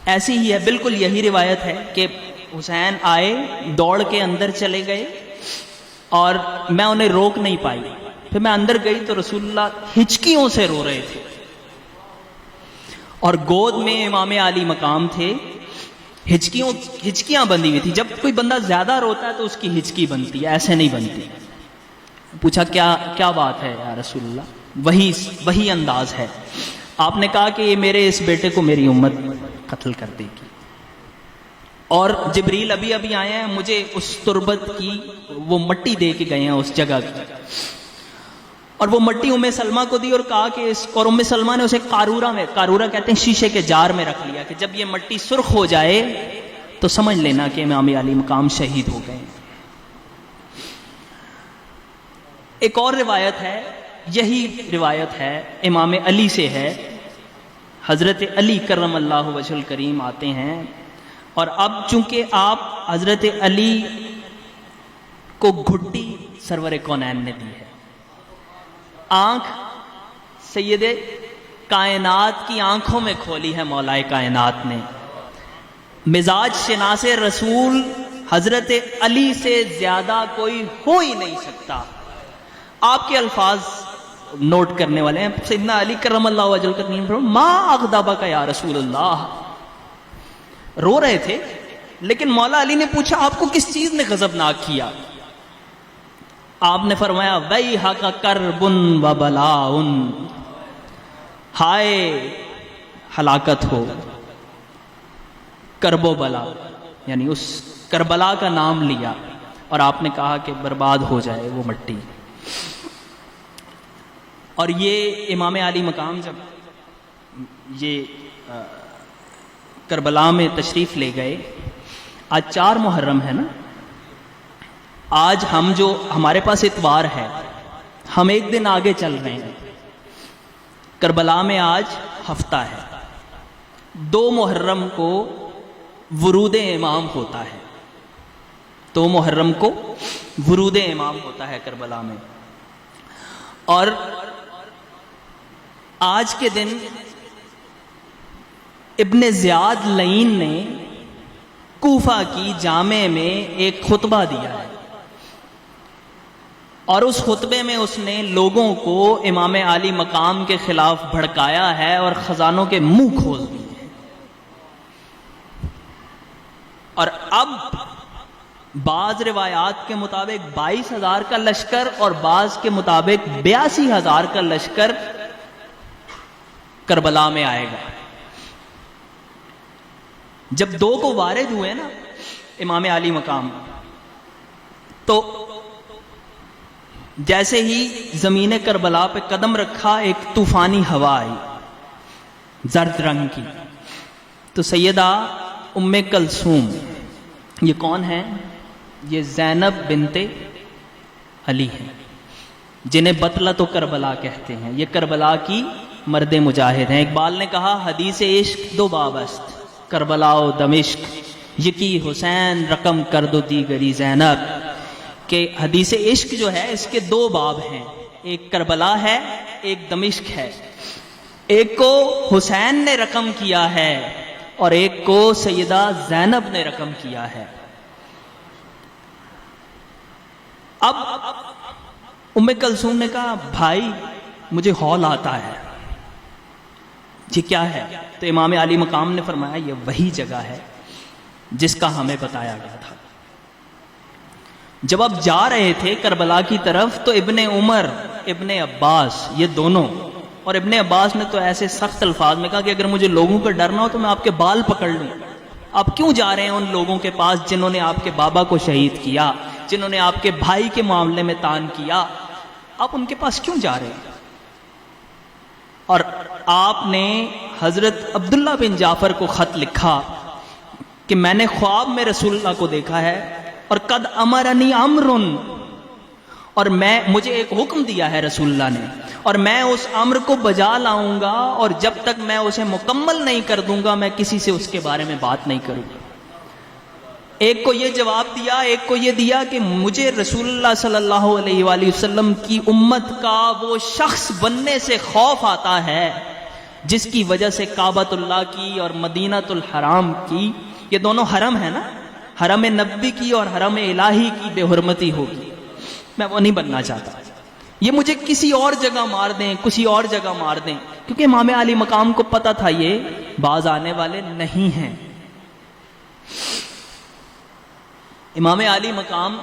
ایسی ہی ہے، بالکل یہی روایت ہے کہ حسین آئے، دوڑ کے اندر چلے گئے اور میں انہیں روک نہیں پائی. پھر میں اندر گئی تو رسول اللہ ہچکیوں سے رو رہے تھے، اور گود میں امام علی مقام تھے. ہچکیاں بندھی ہوئی تھی. جب کوئی بندہ زیادہ روتا ہے تو اس کی ہچکی بنتی ہے، ایسے نہیں بنتی. پوچھا کیا بات ہے یا رسول اللہ؟ وہی انداز ہے. آپ نے کہا کہ یہ میرے اس بیٹے کو میری امت قتل کر دے گی، اور جبریل ابھی آئے ہیں، مجھے اس تربت کی وہ مٹی دے کے گئے ہیں اس جگہ کی. اور وہ مٹی ام سلمہ کو دی اور کہا کہ اور ام سلمہ نے اسے قارورہ کہتے ہیں شیشے کے جار میں رکھ لیا کہ جب یہ مٹی سرخ ہو جائے تو تو سمجھ لینا کہ امام علی مقام شہید ہو گئے. ایک اور روایت ہے، یہی روایت ہے امام علی سے ہے. حضرت علی کرم اللہ وجہ الکریم آتے ہیں، اور اب چونکہ آپ حضرت علی کو گھٹی سرور کونین نے دی ہے، آنکھ سید کائنات کی آنکھوں میں کھولی ہے مولا کائنات نے. مزاج شناس رسول حضرت علی سے زیادہ کوئی ہو ہی نہیں سکتا. آپ کے الفاظ نوٹ کرنے والے ہیں. سیدنا علی کرم اللہ وجہ الکریم ما اغضبک یا رسول اللہ، رو رہے تھے، لیکن مولا علی نے پوچھا آپ کو کس چیز نے غضبناک کیا؟ آپ نے فرمایا ویحک کرب و بلاء، ہائے ہلاکت ہو، کرب و بلا، یعنی اس کربلا کا نام لیا اور آپ نے کہا کہ برباد ہو جائے وہ مٹی. اور یہ امام علی مقام جب یہ کربلا میں تشریف لے گئے، آج 4 محرم ہے نا، آج ہم جو ہمارے پاس اتوار ہے، ہم ایک دن آگے چل رہے ہیں. کربلا میں آج ہفتہ ہے. 2 محرم کو ورود امام ہوتا ہے، 2 محرم کو ورود امام ہوتا ہے کربلا میں. اور آج کے دن ابن زیاد لعین نے کوفہ کی جامع میں ایک خطبہ دیا ہے، اور اس خطبے میں اس نے لوگوں کو امام علی مقام کے خلاف بھڑکایا ہے اور خزانوں کے منہ کھول دیے ہیں. اور اب بعض روایات کے مطابق 22,000 کا لشکر اور بعض کے مطابق 82,000 کا لشکر کربلا میں آئے گا. جب 2 کو وارد ہوئے نا امام علی مقام، تو جیسے ہی زمین کربلا پہ قدم رکھا ایک طوفانی ہوا آئی زرد رنگ کی. تو سیدہ ام کلثوم، یہ کون ہیں؟ یہ زینب بنت علی ہیں، جنہیں بطلۃ و کربلا کہتے ہیں. یہ کربلا کی مرد مجاہد ہیں. اقبال نے کہا حدیث عشق 2 باب است، کربلا و دمشق، یکی حسین رقم کر دو دیگری زینب. کہ حدیث عشق جو ہے اس کے 2 باب ہیں، ایک کربلا ہے، ایک دمشق ہے. ایک کو حسین نے رقم کیا ہے اور ایک کو سیدہ زینب نے رقم کیا ہے. اب ام کلثوم نے کہا بھائی مجھے ہول آتا ہے، یہ کیا ہے؟ تو امام علی مقام نے فرمایا یہ وہی جگہ ہے جس کا ہمیں بتایا گیا تھا. جب اب جا رہے تھے کربلا کی طرف تو ابن عمر، ابن عباس، یہ دونوں، اور ابن عباس نے تو ایسے سخت الفاظ میں کہا کہ اگر مجھے لوگوں کا ڈرنا ہو تو میں آپ کے بال پکڑ لوں. آپ کیوں جا رہے ہیں ان لوگوں کے پاس جنہوں نے آپ کے بابا کو شہید کیا، جنہوں نے آپ کے بھائی کے معاملے میں تان کیا؟ آپ ان کے پاس کیوں جا رہے ہیں؟ اور آپ نے حضرت عبداللہ بن جعفر کو خط لکھا کہ میں نے خواب میں رسول اللہ کو دیکھا ہے، اور قد امرنی امر، اور مجھے ایک حکم دیا ہے رسول اللہ نے، اور میں اس امر کو بجا لاؤں گا، اور جب تک میں اسے مکمل نہیں کر دوں گا میں کسی سے اس کے بارے میں بات نہیں کروں گا. ایک کو یہ جواب دیا، ایک کو یہ دیا کہ مجھے رسول اللہ صلی اللہ علیہ وآلہ وسلم کی امت کا وہ شخص بننے سے خوف آتا ہے جس کی وجہ سے کعبۃ اللہ کی اور مدینۃ الحرام کی، یہ دونوں حرم ہے نا، حرم نبوی کی اور حرم الہی کی بے حرمتی ہوگی. میں وہ نہیں بننا چاہتا. یہ مجھے کسی اور جگہ مار دیں، کسی اور جگہ مار دیں، کیونکہ امام علی مقام کو پتہ تھا یہ باز آنے والے نہیں ہیں. امام علی مقام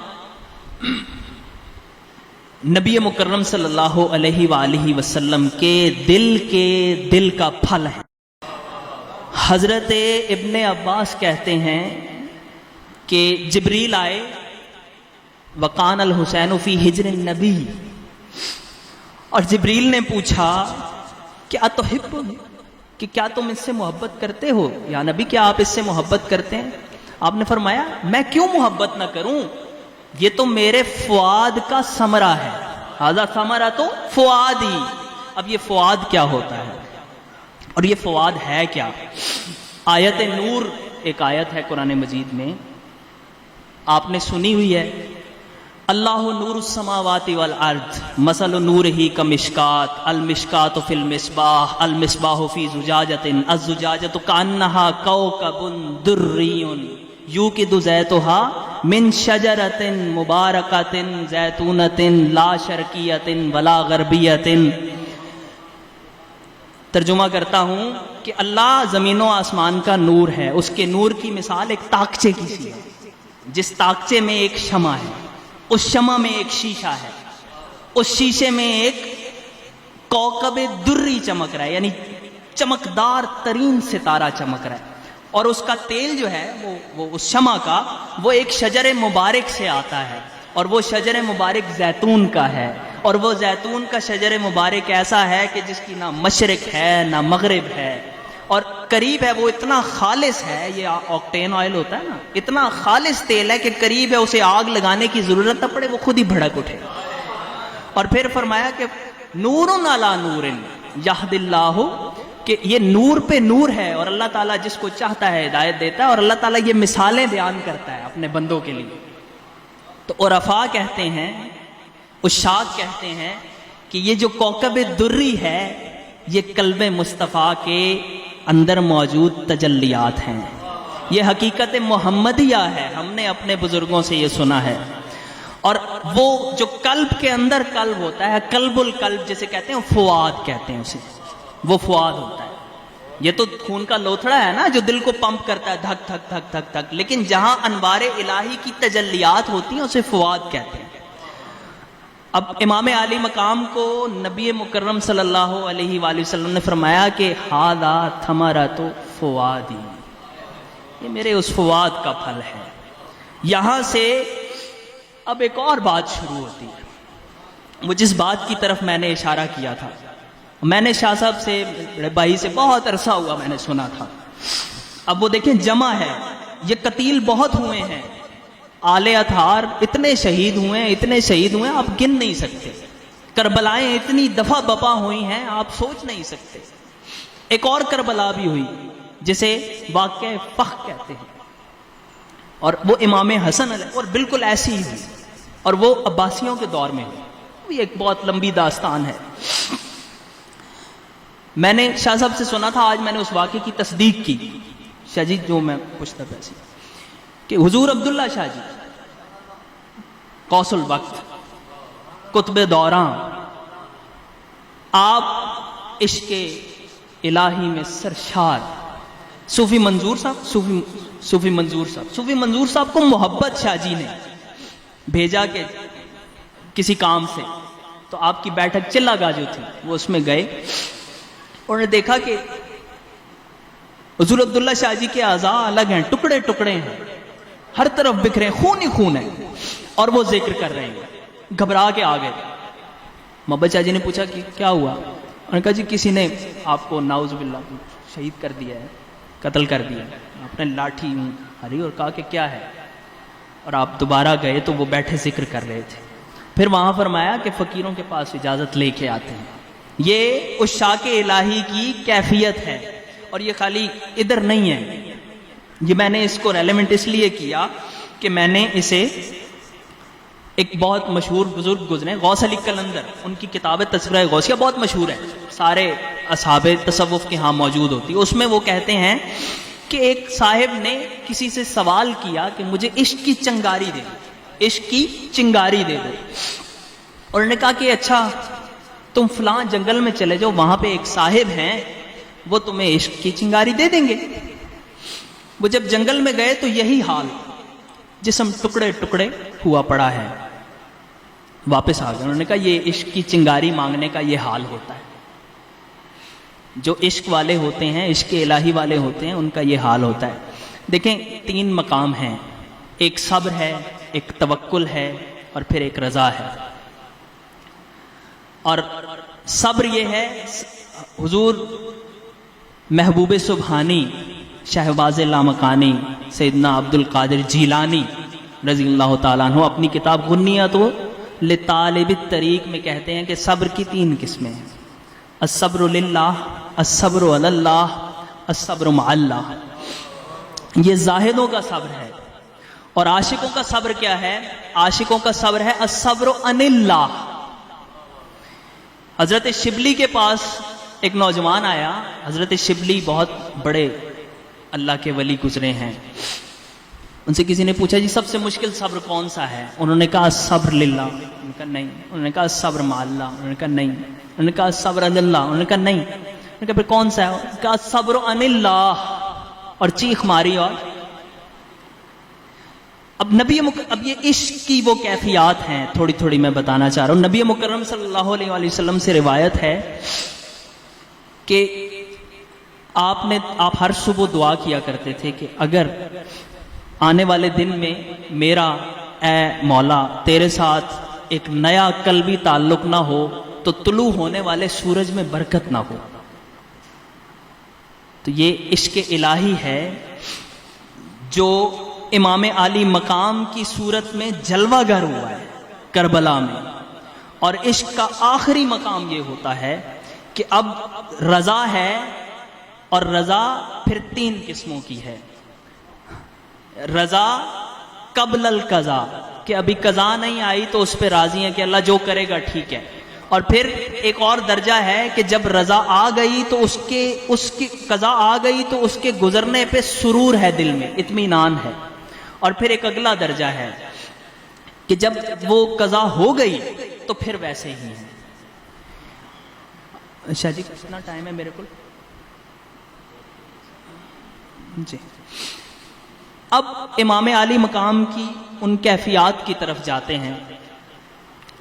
نبی مکرم صلی اللہ علیہ وآلہ وسلم کے دل کا پھل ہے. حضرت ابن عباس کہتے ہیں کہ جبریل آئے، وقان الحسین فی ہجر النبی، اور جبریل نے پوچھا کہ اتحب، کہ کیا تم اس سے محبت کرتے ہو یا نبی، کیا آپ اس سے محبت کرتے ہیں؟ آپ نے فرمایا میں کیوں محبت نہ کروں، یہ تو میرے فؤاد کا ثمرہ ہے، ھذا ثمرہ تو فؤادی۔ اب یہ فؤاد کیا ہوتا ہے اور یہ فؤاد ہے کیا؟ آیت نور ایک آیت ہے قرآن مجید میں، آپ نے سنی ہوئی ہے، اللہ نور السماوات والارض مثل نورہ کمشکات المشکات فی المصباح المصباح فی زجاجۃ الزجاجۃ کأنہا کوکب دری یوقد زیتها من شجرۃ مبارکۃ زیتونۃ لا شرقیۃ ولا غربیۃ۔ ترجمہ کرتا ہوں کہ اللہ زمین و آسمان کا نور ہے، اس کے نور کی مثال ایک تاکچے کی سی ہے، جس تاکچے میں ایک شمع ہے، اس شمع میں ایک شیشہ ہے، اس شیشے میں ایک کوکب دری چمک رہا ہے، یعنی چمکدار ترین ستارہ چمک رہا ہے، اور اس کا تیل جو ہے وہ اس شمع کا وہ ایک شجر مبارک سے آتا ہے، اور وہ شجر مبارک زیتون کا ہے، اور وہ زیتون کا شجر مبارک ایسا ہے کہ جس کی نہ مشرق ہے نہ مغرب ہے، اور قریب ہے، وہ اتنا خالص ہے، یہ آکٹین آئل ہوتا ہے نا، اتنا خالص تیل ہے کہ قریب ہے، اسے آگ لگانے کی ضرورت نہ پڑے، وہ خود ہی بھڑک اٹھے۔ اور پھر فرمایا کہ نور علی نور یہد اللہ، کہ یہ نور پہ نور ہے، اور اللہ تعالیٰ جس کو چاہتا ہے ہدایت دیتا ہے، اور اللہ تعالیٰ یہ مثالیں بیان کرتا ہے اپنے بندوں کے لیے۔ تو عرفاء کہتے ہیں، عشاق کہتے ہیں کہ یہ جو کوکب دری ہے یہ قلب مصطفیٰ کے اندر موجود تجلیات ہیں، یہ حقیقت محمدیہ ہے، ہم نے اپنے بزرگوں سے یہ سنا ہے۔ اور وہ جو قلب کے اندر قلب ہوتا ہے، قلب القلب جسے کہتے ہیں، فؤاد کہتے ہیں اسے، وہ فؤاد ہوتا ہے۔ یہ تو خون کا لوتھڑا ہے نا جو دل کو پمپ کرتا ہے، دھک دھک دھک دھک دھک، لیکن جہاں انوار الہی کی تجلیات ہوتی ہیں اسے فؤاد کہتے ہیں۔ اب امام عالی مقام کو نبی مکرم صلی اللہ علیہ وآلہ وسلم نے فرمایا کہ ھذا ثمرۃ فؤادی، یہ میرے اس فؤاد کا پھل ہے۔ یہاں سے اب ایک اور بات شروع ہوتی ہے، وہ جس بات کی طرف میں نے اشارہ کیا تھا، میں نے شاہ صاحب سے، بڑے بھائی سے بہت عرصہ ہوا میں نے سنا تھا، اب وہ دیکھیں جمع ہے، یہ قتیل بہت ہوئے ہیں، آل اطہار اتنے شہید ہوئے ہیں، اتنے شہید ہوئے ہیں آپ گن نہیں سکتے، کربلائیں اتنی دفعہ بپا ہوئی ہیں آپ سوچ نہیں سکتے۔ ایک اور کربلا بھی ہوئی جسے واقعہ فخ کہتے ہیں، اور وہ امام حسن علیہ، اور بالکل ایسی ہی ہوئی، اور وہ عباسیوں کے دور میں ہوئی، وہ ایک بہت لمبی داستان ہے۔ میں نے شاہ صاحب سے سنا تھا، آج میں نے اس واقعے کی تصدیق کی، شاہ جی جو میں پوچھتا تھا ایسی، کہ حضور عبداللہ شاہ جی قوس الوقت قطب دوراں، آپ عشق الہی میں سرشار، صوفی منظور صاحب کو محبت شاہ جی نے بھیجا کہ کسی کام سے، تو آپ کی بیٹھک چلا گاہ جو تھی وہ اس میں گئے، انہوں نے دیکھا کہ حضور عبداللہ شاہ جی کے اعضاء الگ ہیں، ٹکڑے ٹکڑے ہیں، ہر طرف بکھرے، خون ہی خون ہے، اور وہ ذکر کر رہے ہیں، گھبرا کے آ گئے۔ محبت شاہ جی نے پوچھا کہ کیا ہوا؟ انہوں نے کہا جی کسی نے آپ کو نعوذ باللہ شہید کر دیا ہے، قتل کر دیا ہے۔ آپ نے لاٹھی ہری اور کہا کہ کیا ہے، اور آپ دوبارہ گئے تو وہ بیٹھے ذکر کر رہے تھے۔ پھر وہاں فرمایا کہ فقیروں کے پاس اجازت لے کے آتے ہیں۔ یہ عشاق الہی کی کیفیت ہے، اور یہ خالی ادھر نہیں ہے، یہ میں نے اس کو ریلیونٹ اس لیے کیا کہ میں نے اسے ایک بہت مشہور بزرگ گزرے غوث علی قلندر، ان کی کتاب تذکرہ غوثیہ بہت مشہور ہے، سارے اصحاب تصوف کے ہاں موجود ہوتی ہے۔ اس میں وہ کہتے ہیں کہ ایک صاحب نے کسی سے سوال کیا کہ مجھے عشق کی چنگاری دے دو، عشق کی چنگاری دے دو، اور انہوں نے کہا کہ اچھا تم فلاں جنگل میں چلے جاؤ، وہاں پہ ایک صاحب ہیں وہ تمہیں عشق کی چنگاری دے دیں گے۔ وہ جب جنگل میں گئے تو یہی حال، جسم ٹکڑے ٹکڑے ہوا پڑا ہے، واپس آ گئے۔ انہوں نے کہا یہ عشق کی چنگاری مانگنے کا یہ حال ہوتا ہے، جو عشق والے ہوتے ہیں، عشق الہی والے ہوتے ہیں، ان کا یہ حال ہوتا ہے۔ دیکھیں 3 مقام ہیں، ایک صبر ہے، ایک توکل ہے، اور پھر ایک رضا ہے۔ اور صبر یہ ہے، حضور محبوب سبحانی شہباز لامکانی سیدنا عبد القادر جیلانی رضی اللہ تعالیٰ عنہ اپنی کتاب غنیۃ لطالب الطریق میں کہتے ہیں کہ صبر کی 3 قسمیں ہیں: الصبر للہ، الصبر علی اللہ، الصبر مع اللہ۔ یہ زاہدوں کا صبر ہے۔ اور عاشقوں کا صبر کیا ہے؟ عاشقوں کا صبر ہے الصبر عن اللہ۔ حضرت شبلی کے پاس ایک نوجوان آیا۔ حضرت شبلی بہت بڑے اللہ کے ولی گزرے ہیں۔ ان سے کسی نے پوچھا جی سب سے مشکل صبر کون سا ہے؟ انہوں نے کہا الصبر للہ۔ انہوں نے کہا نہیں۔ انہوں نے کہا الصبر مع اللہ۔ انہوں نے کہا نہیں۔ انہوں نے کہا الصبر علی اللہ۔ انہوں نے کہا نہیں۔ انہوں نے کہا پھر کون سا ہے؟ انہوں نے کہا الصبر عن اللہ، اور چیخ ماری۔ اور اب یہ عشق کی وہ کیفیات ہیں، تھوڑی تھوڑی میں بتانا چاہ رہا ہوں۔ نبی مکرم صلی اللہ علیہ وآلہ وسلم سے روایت ہے کہ آپ ہر صبح دعا کیا کرتے تھے کہ اگر آنے والے دن میں میرا اے مولا تیرے ساتھ ایک نیا قلبی تعلق نہ ہو تو طلوع ہونے والے سورج میں برکت نہ ہو۔ تو یہ عشق الہی ہے جو امام علی مقام کی صورت میں جلوہ گر ہوا ہے کربلا میں۔ اور عشق کا آخری مقام یہ ہوتا ہے کہ اب رضا ہے، اور رضا پھر 3 قسموں کی ہے۔ رضا قبل القضا، کہ ابھی قضا نہیں آئی تو اس پہ راضی ہیں کہ اللہ جو کرے گا ٹھیک ہے۔ اور پھر ایک اور درجہ ہے کہ جب رضا آ گئی تو اس کی قضا آ گئی تو اس کے گزرنے پہ سرور ہے، دل میں اطمینان ہے۔ اور پھر ایک اگلا درجہ ہے کہ جب وہ قضا ہو گئی تو پھر ویسے ہی ہے۔ شاہ جی کتنا ٹائم ہے میرے کو؟ جی اب امام علی مقام کی ان کیفیات کی طرف جاتے ہیں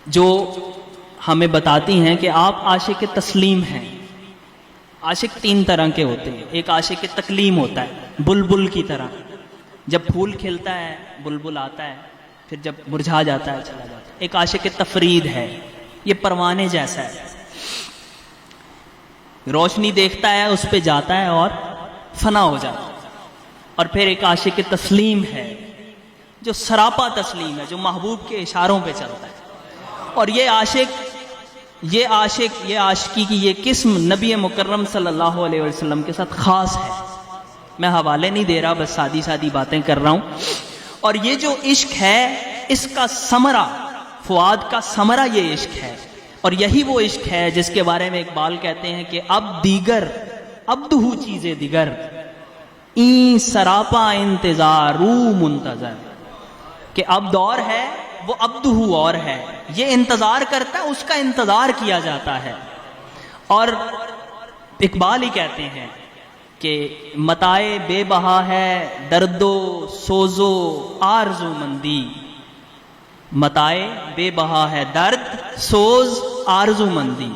جو ہمیں بتاتی ہیں کہ آپ عاشق تسلیم ہیں۔ عاشق 3 طرح کے ہوتے ہیں۔ ایک عاشق تکلیم ہوتا ہے، بلبل کی طرح، جب پھول کھلتا ہے بلبل آتا ہے، پھر جب مرجھا جاتا ہے چلا جاتا ہے۔ ایک عاشق تفرید ہے، یہ پروانے جیسا ہے، روشنی دیکھتا ہے اس پہ جاتا ہے اور فنا ہو جاتا ہے۔ اور پھر ایک عاشق تسلیم ہے جو سراپا تسلیم ہے، جو محبوب کے اشاروں پہ چلتا ہے۔ اور یہ عاشقی کی یہ قسم نبی مکرم صلی اللہ علیہ وسلم کے ساتھ خاص ہے۔ میں حوالے نہیں دے رہا، بس سادی باتیں کر رہا ہوں۔ اور یہ جو عشق ہے اس کا ثمرہ، فؤاد کا ثمرہ یہ عشق ہے۔ اور یہی وہ عشق ہے جس کے بارے میں اقبال کہتے ہیں کہ اب دہو چیزیں دیگر این سراپا انتظار رو منتظر، کہ اب دور ہے وہ ابدہو اور ہے، یہ انتظار کرتا ہے، اس کا انتظار کیا جاتا ہے۔ اور اقبال ہی کہتے ہیں کہ متائے بے بہا ہے درد و سوز و آرزو مندی، متائے بے بہا ہے درد سوز آرزو مندی،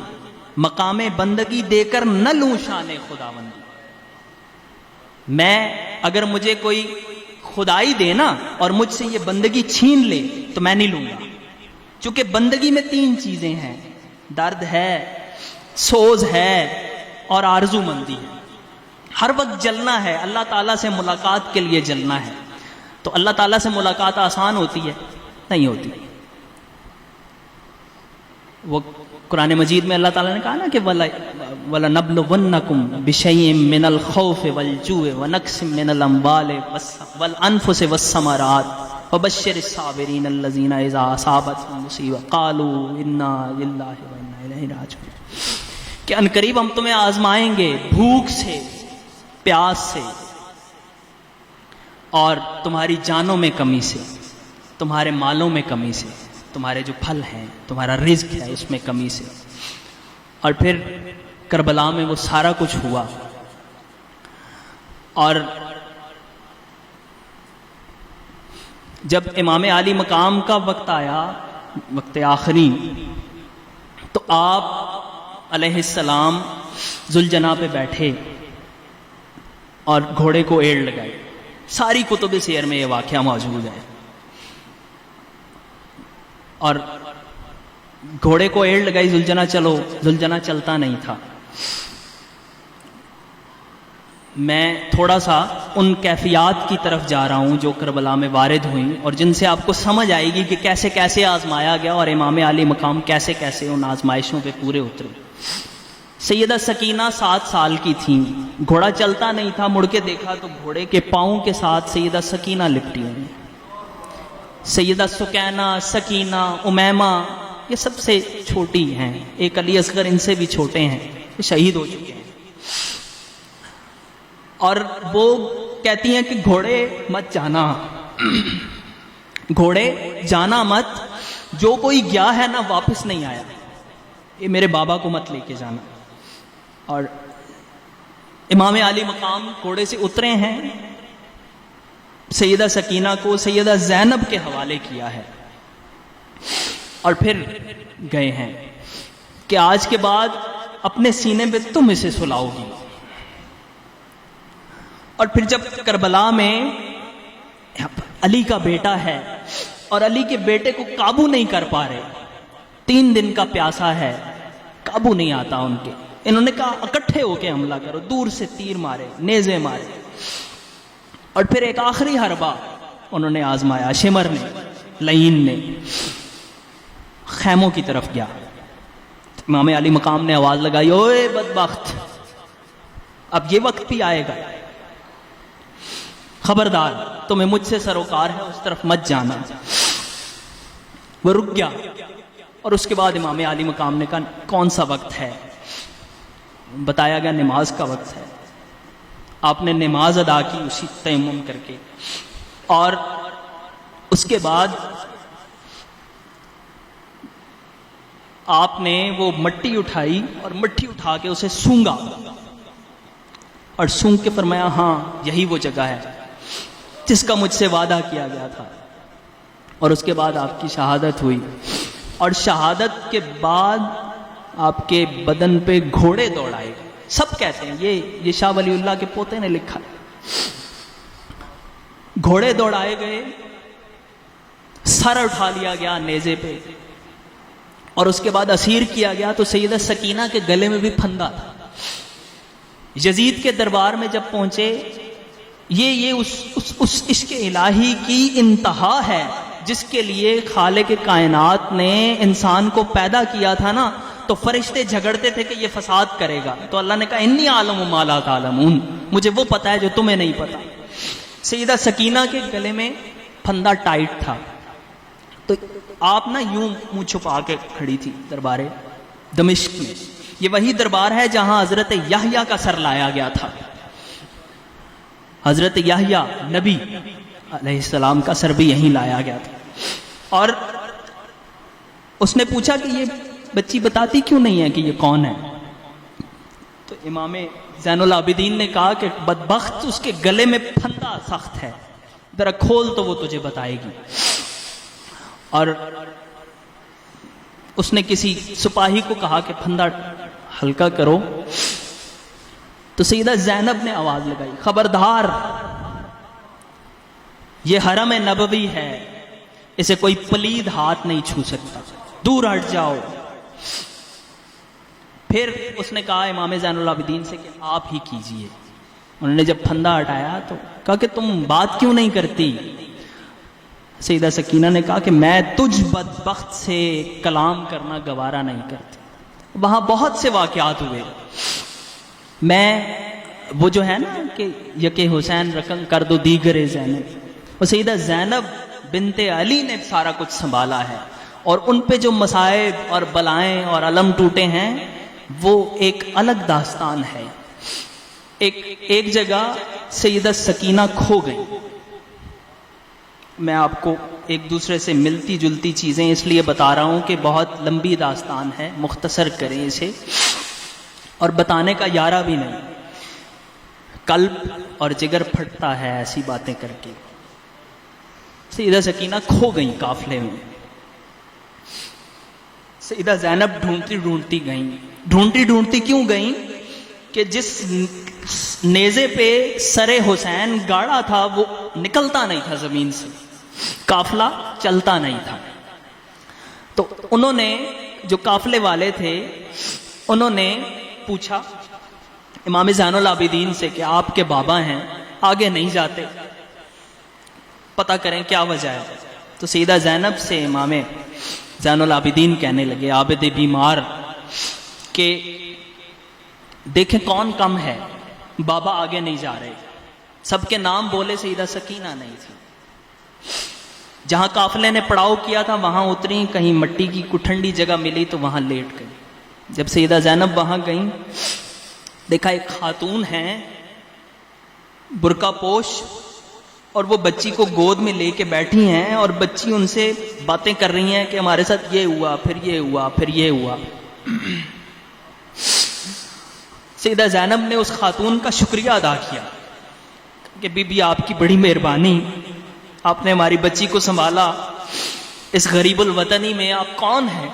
مقام بندگی دے کر نہ لوں شان خداوندی۔ میں اگر مجھے کوئی خدائی دے نا اور مجھ سے یہ بندگی چھین لے تو میں نہیں لوں گا، چونکہ بندگی میں 3 چیزیں ہیں، درد ہے، سوز ہے اور آرزو مندی ہے۔ ہر وقت جلنا ہے، اللہ تعالیٰ سے ملاقات کے لیے جلنا ہے۔ تو اللہ تعالیٰ سے ملاقات آسان ہوتی ہے؟ نہیں ہوتی۔ وہ قرآن مجید میں اللہ تعالیٰ نے کہا نا کہ وَلَنَبْلُوَنَّكُمْ بِشَيْءٍ مِّنَ الْخَوْفِ وَالْجُوعِ وَنَقْصٍ مِّنَ الْأَمْوَالِ وَالْأَنفُسِ وَالثَّمَرَاتِ وَبَشِّرِ الصَّابِرِينَ الَّذِينَ إِذَا أَصَابَتْهُم مُّصِيبَةٌ قَالُوا إِنَّا لِلَّهِ وَإِنَّا إِلَيْهِ رَاجِعُونَ، کہ ان قریب ہم تمہیں آزمائیں گے بھوک سے، پیاس سے، اور تمہاری جانوں میں کمی سے، تمہارے مالوں میں کمی سے، تمہارے جو پھل ہیں، تمہارا رزق ہے اس میں کمی سے۔ اور پھر کربلا میں وہ سارا کچھ ہوا۔ اور جب امام علی مقام کا وقت آیا، وقت آخری، تو آپ علیہ السلام ذوالجناح پہ بیٹھے اور گھوڑے کو ایڑ لگائے۔ ساری کتب سیر میں یہ واقعہ موجود ہے۔ اور گھوڑے کو ایڑ لگائی، ذوالجناح چلو، ذوالجناح چلتا نہیں تھا۔ میں تھوڑا سا ان کیفیات کی طرف جا رہا ہوں جو کربلا میں وارد ہوئیں اور جن سے آپ کو سمجھ آئے گی کہ کیسے کیسے آزمایا گیا اور امام علی مقام کیسے کیسے ان آزمائشوں پہ پورے اترے۔ سیدہ سکینہ 7 سال کی تھیں، گھوڑا چلتا نہیں تھا، مڑ کے دیکھا تو گھوڑے کے پاؤں کے ساتھ سیدہ سکینہ لپٹی ہوئی۔ سیدہ سکینہ، سکینہ، امیمہ یہ سب سے چھوٹی ہیں، ایک علی اصغر ان سے بھی چھوٹے ہیں، یہ شہید ہو چکے ہیں۔ اور وہ کہتی ہیں کہ گھوڑے مت جانا، گھوڑے جانا مت، جو کوئی گیا ہے نا واپس نہیں آیا، یہ میرے بابا کو مت لے کے جانا۔ اور امام علی مقام گھوڑے سے اترے ہیں، سیدہ سکینہ کو سیدہ زینب کے حوالے کیا ہے اور پھر گئے ہیں کہ آج کے بعد اپنے سینے پہ تم اسے سلاؤ گی۔ اور پھر جب کربلا میں علی کا بیٹا ہے اور علی کے بیٹے کو قابو نہیں کر پا رہے، 3 دن کا پیاسا ہے، قابو نہیں آتا ان کے، انہوں نے کہا اکٹھے ہو کے حملہ کرو، دور سے تیر مارے، نیزے مارے، اور پھر ایک آخری حربہ انہوں نے آزمایا، شمر نے، لعین نے، خیموں کی طرف گیا۔ امام علی مقام نے آواز لگائی، اوے بدبخت، اب یہ وقت بھی آئے گا، خبردار تمہیں مجھ سے سروکار ہے، اس طرف مت جانا۔ وہ رک گیا اور اس کے بعد امام علی مقام نے کہا کون سا وقت ہے؟ بتایا گیا نماز کا وقت ہے۔ آپ نے نماز ادا کی اسی تیمم کر کے، اور اس کے بعد آپ نے وہ مٹی اٹھائی اور مٹی اٹھا کے اسے سونگا اور سونگ کے فرمایا ہاں یہی وہ جگہ ہے جس کا مجھ سے وعدہ کیا گیا تھا۔ اور اس کے بعد آپ کی شہادت ہوئی، اور شہادت کے بعد آپ کے بدن پہ گھوڑے دوڑائے گئے۔ سب کہتے ہیں، یہ شاہ ولی اللہ کے پوتے نے لکھا ہے، گھوڑے دوڑائے گئے، سر اٹھا لیا گیا نیزے پہ، اور اس کے بعد اسیر کیا گیا تو سیدہ سکینہ کے گلے میں بھی پھندا تھا۔ یزید کے دربار میں جب پہنچے، یہ اس عشق الہی کی انتہا ہے جس کے لیے خالق کائنات نے انسان کو پیدا کیا تھا نا، تو فرشتے جھگڑتے تھے کہ یہ فساد کرے گا، تو اللہ نے کہا انی عالم ما لا تعلمون، مجھے وہ پتا ہے جو تمہیں نہیں پتا۔ سیدہ سکینہ کے گلے میں پھندا ٹائٹ تھا، تو آپ نا یوں منہ چھپا کے کھڑی تھی دربار دمشق میں۔ یہ وہی دربار ہے جہاں حضرت یحییٰ کا سر لایا گیا تھا، حضرت یحییٰ نبی علیہ السلام کا سر بھی یہیں لایا گیا تھا۔ اور اس نے پوچھا کہ یہ بچی بتاتی کیوں نہیں ہے کہ یہ کون ہے؟ تو امام زین العابدین نے کہا کہ بدبخت، اس کے گلے میں پھندا سخت ہے، ذرا کھول تو وہ تجھے بتائے گی۔ اور اس نے کسی سپاہی کو کہا کہ پھندا ہلکا کرو، تو سیدہ زینب نے آواز لگائی خبردار، یہ حرم نبوی ہے، اسے کوئی پلید ہاتھ نہیں چھو سکتا، دور ہٹ جاؤ۔ پھر اس نے کہا امام زین العابدین سے کہ آپ ہی کیجئے۔ انہوں نے جب پھندا ہٹایا تو کہا کہ تم بات کیوں نہیں کرتی؟ سیدہ سکینہ نے کہا کہ میں تجھ بدبخت سے کلام کرنا گوارا نہیں کرتی۔ وہاں بہت سے واقعات ہوئے، میں وہ جو ہے نا کہ یک حسین رقم کر دو دیگر زینب، وہ سیدہ زینب بنت علی نے سارا کچھ سنبھالا ہے، اور ان پہ جو مصائب اور بلائیں اور علم ٹوٹے ہیں وہ ایک الگ داستان ہے۔ ایک جگہ سیدہ سکینہ کھو گئی۔ میں آپ کو ایک دوسرے سے ملتی جلتی چیزیں اس لیے بتا رہا ہوں کہ بہت لمبی داستان ہے، مختصر کریں اسے، اور بتانے کا یارہ بھی نہیں، قلب اور جگر پھٹتا ہے ایسی باتیں کر کے۔ سیدہ سکینہ کھو گئیں قافلے میں، سیدہ زینب ڈھونڈتی گئیں، ڈھونڈتی کیوں گئیں کہ جس نیزے پہ سر حسین گاڑا تھا وہ نکلتا نہیں تھا زمین سے، قافلہ چلتا نہیں تھا۔ تو انہوں نے، جو قافلے والے تھے، انہوں نے پوچھا امام زین العابدین سے کہ آپ کے بابا ہیں، آگے نہیں جاتے، پتہ کریں کیا وجہ ہے۔ تو سیدہ زینب سے امام زین العابدین کہنے لگے، عابد بیمار، کہ دیکھیں کون کم ہے، بابا آگے نہیں جا رہے۔ سب کے نام بولے، سیدہ سکینہ نہیں تھی۔ جہاں قافلے نے پڑاؤ کیا تھا وہاں اتری، کہیں مٹی کی کوئی ٹھنڈی جگہ ملی تو وہاں لیٹ گئی۔ جب سیدہ زینب وہاں گئیں، دیکھا ایک خاتون ہیں برقع پوش، اور وہ بچی کو گود میں لے کے بیٹھی ہیں، اور بچی ان سے باتیں کر رہی ہیں کہ ہمارے ساتھ یہ ہوا، پھر یہ ہوا، پھر یہ ہوا۔ سیدہ زینب نے اس خاتون کا شکریہ ادا کیا کہ بی بی آپ کی بڑی مہربانی، آپ نے ہماری بچی کو سنبھالا، اس غریب الوطنی میں آپ کون ہیں؟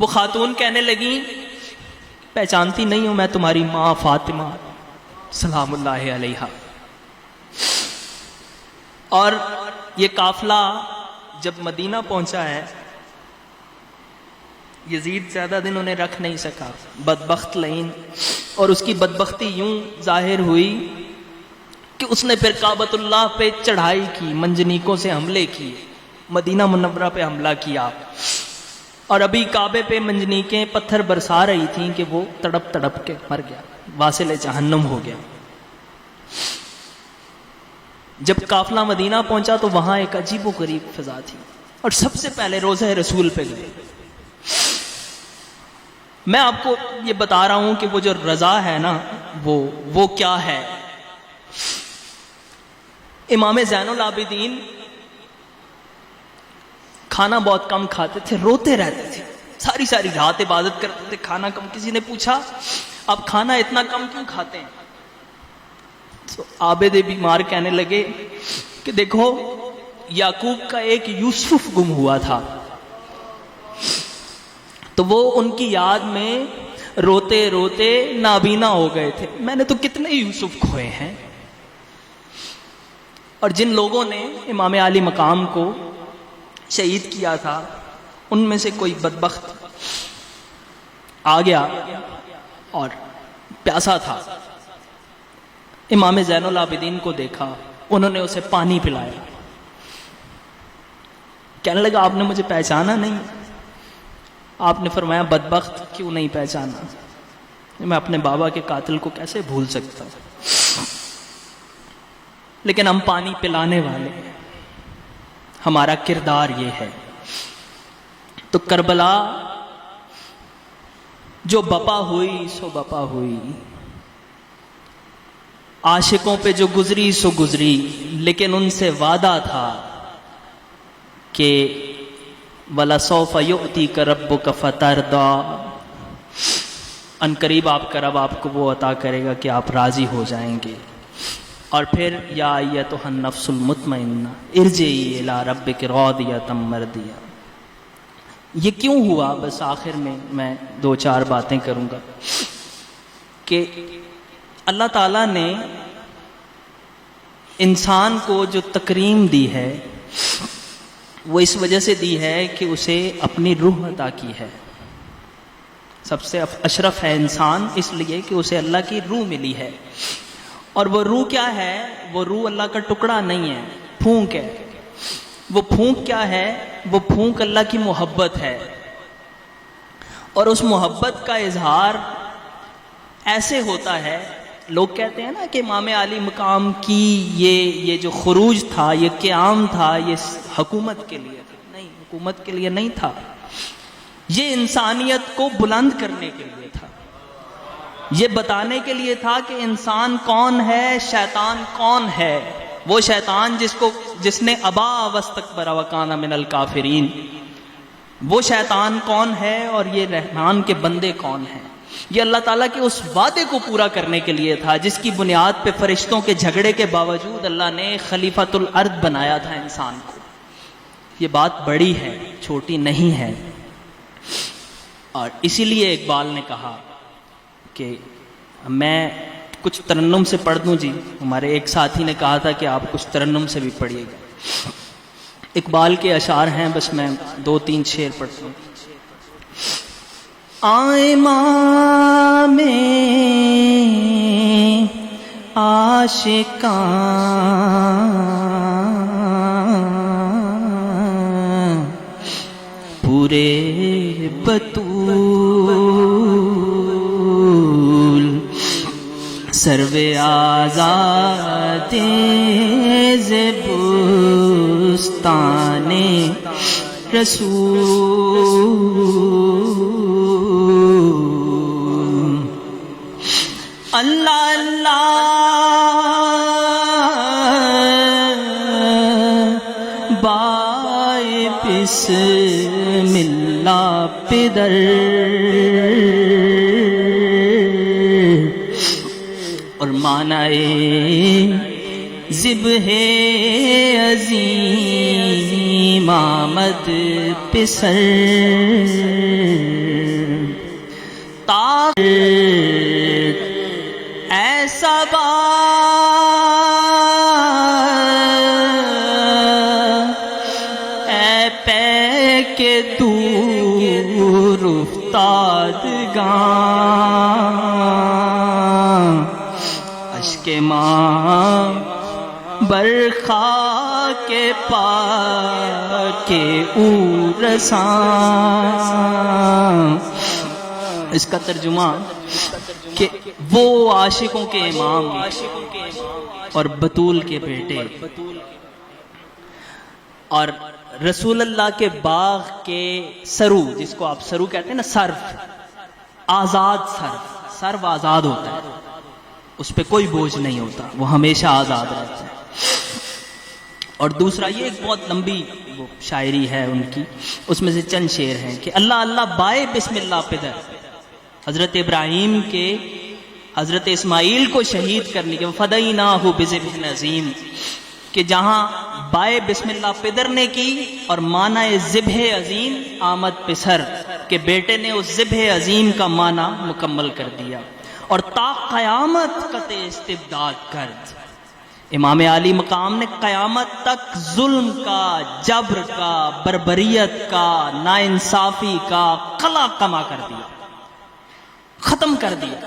وہ خاتون کہنے لگی، پہچانتی نہیں ہوں، میں تمہاری ماں فاطمہ سلام اللہ علیہا۔ اور یہ قافلہ جب مدینہ پہنچا ہے، یزید زیادہ دن انہیں رکھ نہیں سکا، بدبخت لعین، اور اس کی بدبختی یوں ظاہر ہوئی کہ اس نے پھر کعبۃ اللہ پہ چڑھائی کی، منجنیکوں سے حملے کیے، مدینہ منورہ پہ حملہ کیا، اور ابھی کعبے پہ منجنیکیں پتھر برسا رہی تھیں کہ وہ تڑپ تڑپ کے مر گیا، واصل جہنم ہو گیا۔ جب قافلہ مدینہ پہنچا تو وہاں ایک عجیب و غریب فضا تھی، اور سب سے پہلے روضہ رسول پہ گئے۔ میں آپ کو یہ بتا رہا ہوں کہ وہ جو رضا ہے نا، وہ کیا ہے۔ امام زین العابدین کھانا بہت کم کھاتے تھے، روتے رہتے تھے، ساری ساری رات عبادت کرتے تھے، کھانا کم۔ کسی نے پوچھا آپ کھانا اتنا کم کیوں کھاتے ہیں؟ تو عابد بیمار کہنے لگے کہ دیکھو، یعقوب کا ایک یوسف گم ہوا تھا، تو وہ ان کی یاد میں روتے روتے نابینا ہو گئے تھے۔ میں نے تو کتنے یوسف کھوئے ہیں۔ اور جن لوگوں نے امام علی مقام کو شہید کیا تھا، ان میں سے کوئی بدبخت آ گیا اور پیاسا تھا، امام زین العابدین کو دیکھا، انہوں نے اسے پانی پلایا۔ کہنے لگا آپ نے مجھے پہچانا نہیں؟ آپ نے فرمایا بدبخت کیوں نہیں پہچانا، میں اپنے بابا کے قاتل کو کیسے بھول سکتا ہوں، لیکن ہم پانی پلانے والے ہیں، ہمارا کردار یہ ہے۔ تو کربلا جو بپا ہوئی سو بپا ہوئی، عاشقوں پہ جو گزری سو گزری، لیکن ان سے وعدہ تھا کہ وَلَسَوْفَ يُؤْتِيكَ رَبُّكَ فَتَرْضَىٰ، ان قریب آپ کا رب آپ کو وہ عطا کرے گا کہ آپ راضی ہو جائیں گے۔ اور پھر یا ایتھا النفس المطمئنہ ارجعی الی ربک راضیۃ مرضیہ۔ یہ کیوں ہوا؟ بس آخر میں دو چار باتیں کروں گا کہ اللہ تعالیٰ نے انسان کو جو تکریم دی ہے وہ اس وجہ سے دی ہے کہ اسے اپنی روح عطا کی ہے۔ سب سے اشرف ہے انسان اس لیے کہ اسے اللہ کی روح ملی ہے۔ اور وہ روح کیا ہے؟ وہ روح اللہ کا ٹکڑا نہیں ہے، پھونک ہے۔ وہ پھونک کیا ہے؟ وہ پھونک اللہ کی محبت ہے، اور اس محبت کا اظہار ایسے ہوتا ہے، لوگ کہتے ہیں نا کہ امام علی مقام کی یہ جو خروج تھا، یہ قیام تھا، یہ حکومت کے لیے تھا۔ نہیں، حکومت کے لیے نہیں تھا، یہ انسانیت کو بلند کرنے کے لیے تھا، یہ بتانے کے لیے تھا کہ انسان کون ہے، شیطان کون ہے۔ وہ شیطان جس نے ابا واستکبر وکان من الکافرین، وہ شیطان کون ہے اور یہ رحمان کے بندے کون ہیں۔ یہ اللہ تعالیٰ کے اس وعدے کو پورا کرنے کے لیے تھا جس کی بنیاد پہ فرشتوں کے جھگڑے کے باوجود اللہ نے خلیفۃ الارض بنایا تھا انسان کو۔ یہ بات بڑی ہے، چھوٹی نہیں ہے۔ اور اسی لیے اقبال نے کہا کہ میں کچھ ترنم سے پڑھ دوں جی، ہمارے ایک ساتھی نے کہا تھا کہ آپ کچھ ترنم سے بھی پڑھیے گا۔ اقبال کے اشعار ہیں، بس میں 2-3 شعر پڑھتا ہوں۔ آئے ماں میں عاشقاں پورے بطول سرو آزاد زبستان رسول اللہ اللہ بائے بسم اللہ پدر اور معنی ذبح عظیم آمد پسر ایسا اے پے کے دور افتادگاں اشک ماں برخا کے پا کے اورساں. اس کا ترجمہ کہ وہ عاشقوں کے امام اور بطول کے بیٹے اور رسول اللہ کے باغ کے سرو، جس کو آپ سرو کہتے ہیں نا، سرف، آزاد سرو آزاد ہوتا ہے، اس پہ کوئی بوجھ نہیں ہوتا، وہ ہمیشہ آزاد رہتا ہے. اور دوسرا یہ ایک بہت لمبی وہ شاعری ہے ان کی، اس میں سے چند شعر ہیں کہ اللہ اللہ بائے بسم اللہ پدر، حضرت ابراہیم کے حضرت اسماعیل کو شہید کرنے کے فدیناہ بذبح عظیم، کہ جہاں بائے بسم اللہ پدر نے کی اور معنی ذبح عظیم آمد پسر، کہ بیٹے نے اس ذبح عظیم کا معنی مکمل کر دیا. اور تا قیامت قطع استبداد کرد، امام عالی مقام نے قیامت تک ظلم کا، جبر کا، بربریت کا، ناانصافی کا قلع کما کر دیا، ختم کر دیا.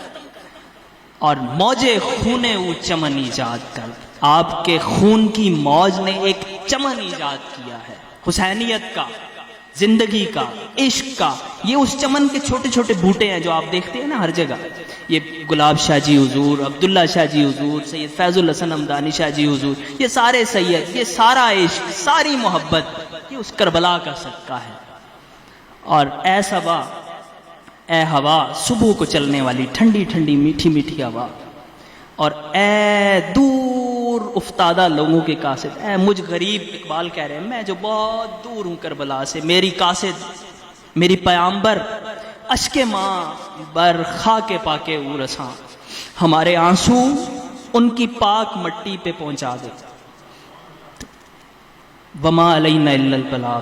اور موج خون او چمن ایجاد کر، آپ کے خون کی موج نے ایک چمن ایجاد کیا ہے، حسینیت کا، زندگی کا، عشق کا. یہ اس چمن کے چھوٹے چھوٹے بوٹے ہیں جو آپ دیکھتے ہیں نا ہر جگہ، یہ گلاب شاہ جی حضور، عبداللہ شاہ جی حضور، سید فیض الحسن حمدانی شاہ جی حضور، یہ سارے سید، یہ سارا عشق، ساری محبت، یہ اس کربلا کا صدقہ ہے. اور اے صبا، اے ہوا، صبح کو چلنے والی ٹھنڈی ٹھنڈی میٹھی میٹھی ہوا، اور اے دور افتادہ لوگوں کے قاصد، اے مجھ غریب، اقبال کہہ رہے ہیں میں جو بہت دور ہوں کربلا سے، میری قاصد، میری پیامبر، اشک ماں بر خاک پاکے اورساں، ہمارے آنسو ان کی پاک مٹی پہ پہنچا دے. وما علینا الا البلاغ.